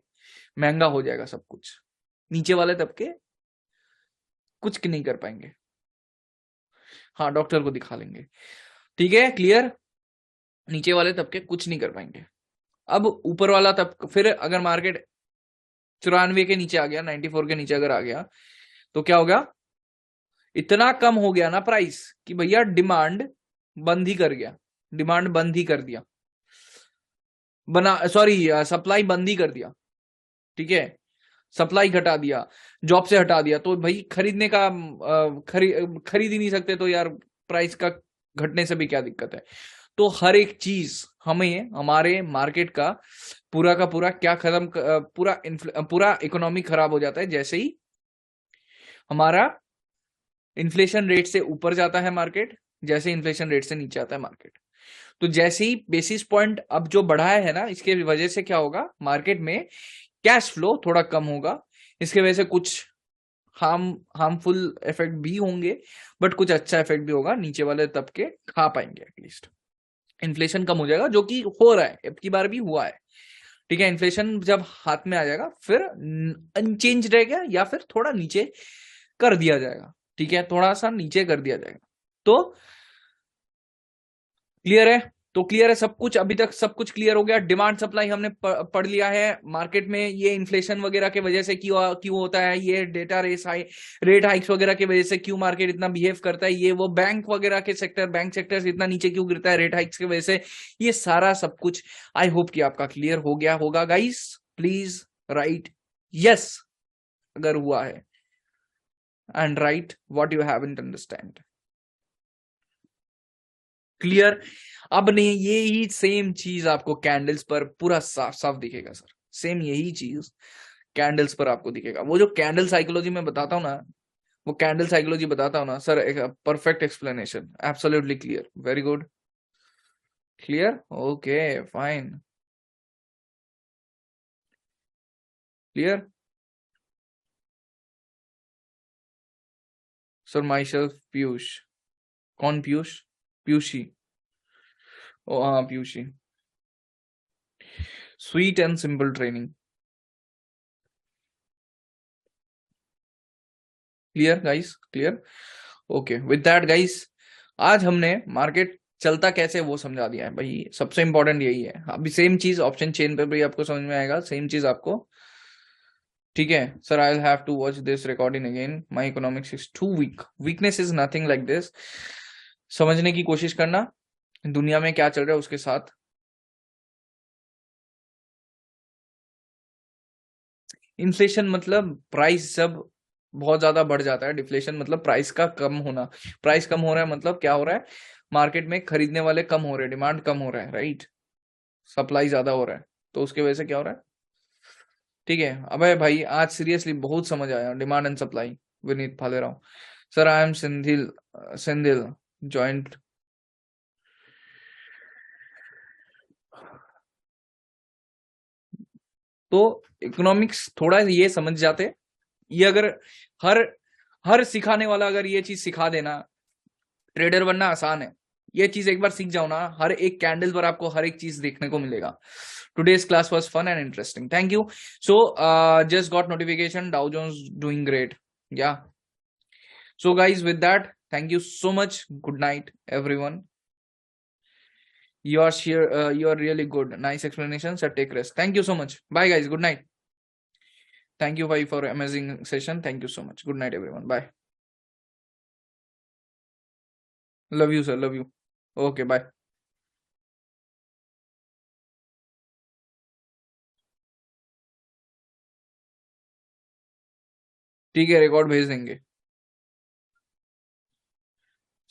महंगा हो जाएगा सब कुछ, नीचे वाले तबके कुछ नहीं कर पाएंगे। हाँ, डॉक्टर को दिखा लेंगे, ठीक है, क्लियर। नीचे वाले तबके कुछ नहीं कर पाएंगे। अब ऊपर वाला तबका, फिर अगर मार्केट 94 के नीचे आ गया, 94 के नीचे अगर आ गया तो क्या होगा, इतना कम हो गया ना प्राइस कि भैया डिमांड बंद ही कर गया, डिमांड बंद ही कर दिया, बना सॉरी सप्लाई बंद ही कर दिया, ठीक है, सप्लाई घटा दिया, जॉब से हटा दिया, तो भाई खरीदने का खरीद ही नहीं सकते, तो यार प्राइस का घटने से भी क्या दिक्कत है। तो हर एक चीज हमें, हमारे मार्केट का पूरा क्या खत्म, पूरा इकोनॉमी खराब हो जाता है जैसे ही हमारा इन्फ्लेशन रेट से ऊपर जाता है मार्केट, जैसे इन्फ्लेशन रेट से नीचे आता है मार्केट। तो जैसे ही बेसिस पॉइंट अब जो बढ़ाया है ना, इसके वजह से क्या होगा, मार्केट में कैश फ्लो थोड़ा कम होगा, इसके वजह से कुछ हार्मफुल इफेक्ट भी होंगे, बट कुछ अच्छा इफेक्ट भी होगा, नीचे वाले तबके खा पाएंगे एटलीस्ट, इन्फ्लेशन कम हो जाएगा, जो कि हो रहा है, अब की बार भी हुआ है, ठीक है। इन्फ्लेशन जब हाथ में आ जाएगा फिर अनचेंज रहेगा या फिर थोड़ा नीचे कर दिया जाएगा, ठीक है, थोड़ा सा नीचे कर दिया जाएगा। तो क्लियर है, तो क्लियर है सब कुछ, अभी तक सब कुछ क्लियर हो गया। डिमांड सप्लाई हमने पढ़ लिया है, मार्केट में ये इन्फ्लेशन वगैरह के वजह से क्यों होता है, ये डेटा रेट हाइक्स वगैरह की वजह से क्यों मार्केट इतना बिहेव करता है, ये वो बैंक वगैरह के सेक्टर, बैंक सेक्टर से इतना नीचे क्यों गिरता है रेट हाइक्स की वजह से, ये सारा सब कुछ आई होप कि आपका क्लियर हो गया होगा गाइस। प्लीज राइट यस अगर हुआ है, and right what you haven't understand. Clear. अब नहीं, ये ही सेम चीज आपको कैंडल्स पर पूरा साफ साफ दिखेगा सर, सेम यही चीज कैंडल्स पर आपको दिखेगा। वो जो कैंडल साइकोलॉजी में बताता हूँ ना, वो कैंडल साइकोलॉजी बताता हूँ ना सर, एक perfect explanation, absolutely clear, very good, clear, okay fine, clear. Sir my self Piyush. कौन पीयूष? पीयूषी, ओ हाँ Piyushi. Sweet and simple training, clear guys, clear, okay. With that guys, आज हमने मार्केट चलता कैसे वो समझा दिया है भाई, सबसे इंपॉर्टेंट यही है। अभी सेम चीज ऑप्शन चेन पे भी आपको समझ में आएगा, सेम चीज आपको, ठीक है। Sir I will have to watch this recording again, my economics is too weak, weakness is nothing like this. समझने की कोशिश करना दुनिया में क्या चल रहा है उसके साथ। इन्फ्लेशन मतलब प्राइस जब बहुत ज्यादा बढ़ जाता है, डिफ्लेशन मतलब प्राइस का कम होना, प्राइस कम हो रहा है मतलब क्या हो रहा है, मार्केट में खरीदने वाले कम हो रहे हैं, डिमांड कम हो रहा है, राइट, सप्लाई ज्यादा हो रहा है, तो उसके वजह से क्या हो रहा है, ठीक है। अबे भाई आज सीरियसली बहुत समझ आया, demand and supply. Vineet Bhalerao, sir I am Sindhil, Sindhil joint. तो इकोनॉमिक्स थोड़ा ये समझ जाते, ये अगर हर हर सिखाने वाला अगर ये चीज सिखा देना, ट्रेडर बनना आसान है, ये चीज एक बार सीख जाओ ना, हर एक कैंडल पर आपको हर एक चीज देखने को मिलेगा। Today's class was fun and interesting. Thank you. So, just got notification. Dow Jones doing great. Yeah. So, guys, with that, thank you so much. Good night, everyone. You are here. You are really good. Nice explanation. Sir, take rest. Thank you so much. Bye, guys. Good night. Thank you, Bhai, for amazing session. Thank you so much. Good night, everyone. Bye. Love you, sir. Love you. Okay. Bye. ठीक है, record भेज देंगे,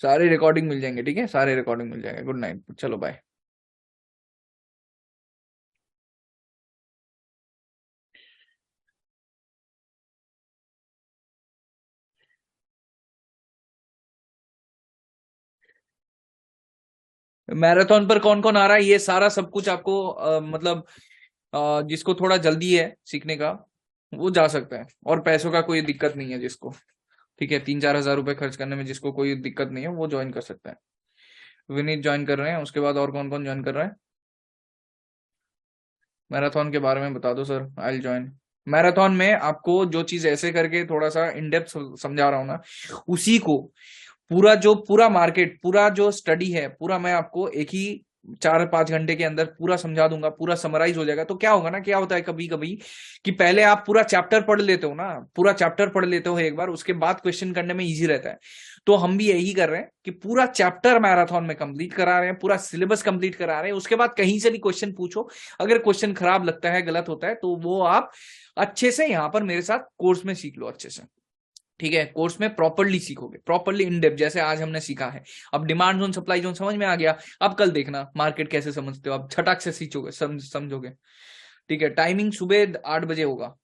सारे recording मिल जाएंगे, ठीक है, सारे recording मिल जाएंगे। गुड नाइट, चलो बाय। मैराथन पर कौन कौन आ रहा है, ये सारा सब कुछ आपको मतलब जिसको थोड़ा जल्दी है सीखने का वो जा सकता है, और पैसों का कोई दिक्कत नहीं है जिसको, ठीक है, 3-4 हजार रुपए खर्च करने में जिसको कोई दिक्कत नहीं है वो ज्वाइन कर सकता है। विनीत ज्वाइन कर रहे हैं, उसके बाद और कौन कौन ज्वाइन कर रहा है? मैराथन के बारे में बता दो सर, आई ज्वाइन। मैराथन में आपको जो चीज ऐसे करके थोड़ा सा इन डेप्थ समझा रहा हूं ना, उसी को पूरा मार्केट, पूरा जो स्टडी है, पूरा मैं आपको एक ही 4-5 घंटे के अंदर पूरा समझा दूंगा, पूरा समराइज हो जाएगा। तो क्या होगा ना, क्या होता है कभी कभी कि पहले आप पूरा चैप्टर पढ़ लेते हो ना, पूरा चैप्टर पढ़ लेते हो एक बार, उसके बाद क्वेश्चन करने में इजी रहता है। तो हम भी यही कर रहे हैं कि पूरा चैप्टर मैराथन में कंप्लीट करा रहे हैं, पूरा सिलेबस कंप्लीट करा रहे हैं। उसके बाद कहीं से भी क्वेश्चन पूछो, अगर क्वेश्चन खराब लगता है, गलत होता है, तो वो आप अच्छे से यहाँ पर मेरे साथ कोर्स में सीख लो अच्छे से। ठीक है, कोर्स में प्रॉपरली सीखोगे, प्रॉपरली इन डेप्थ, जैसे आज हमने सीखा है। अब डिमांड जोन सप्लाई जोन समझ में आ गया, अब कल देखना मार्केट कैसे समझते हो, अब छटाक से सीखोगे, समझोगे। ठीक है, टाइमिंग सुबह 8 बजे होगा।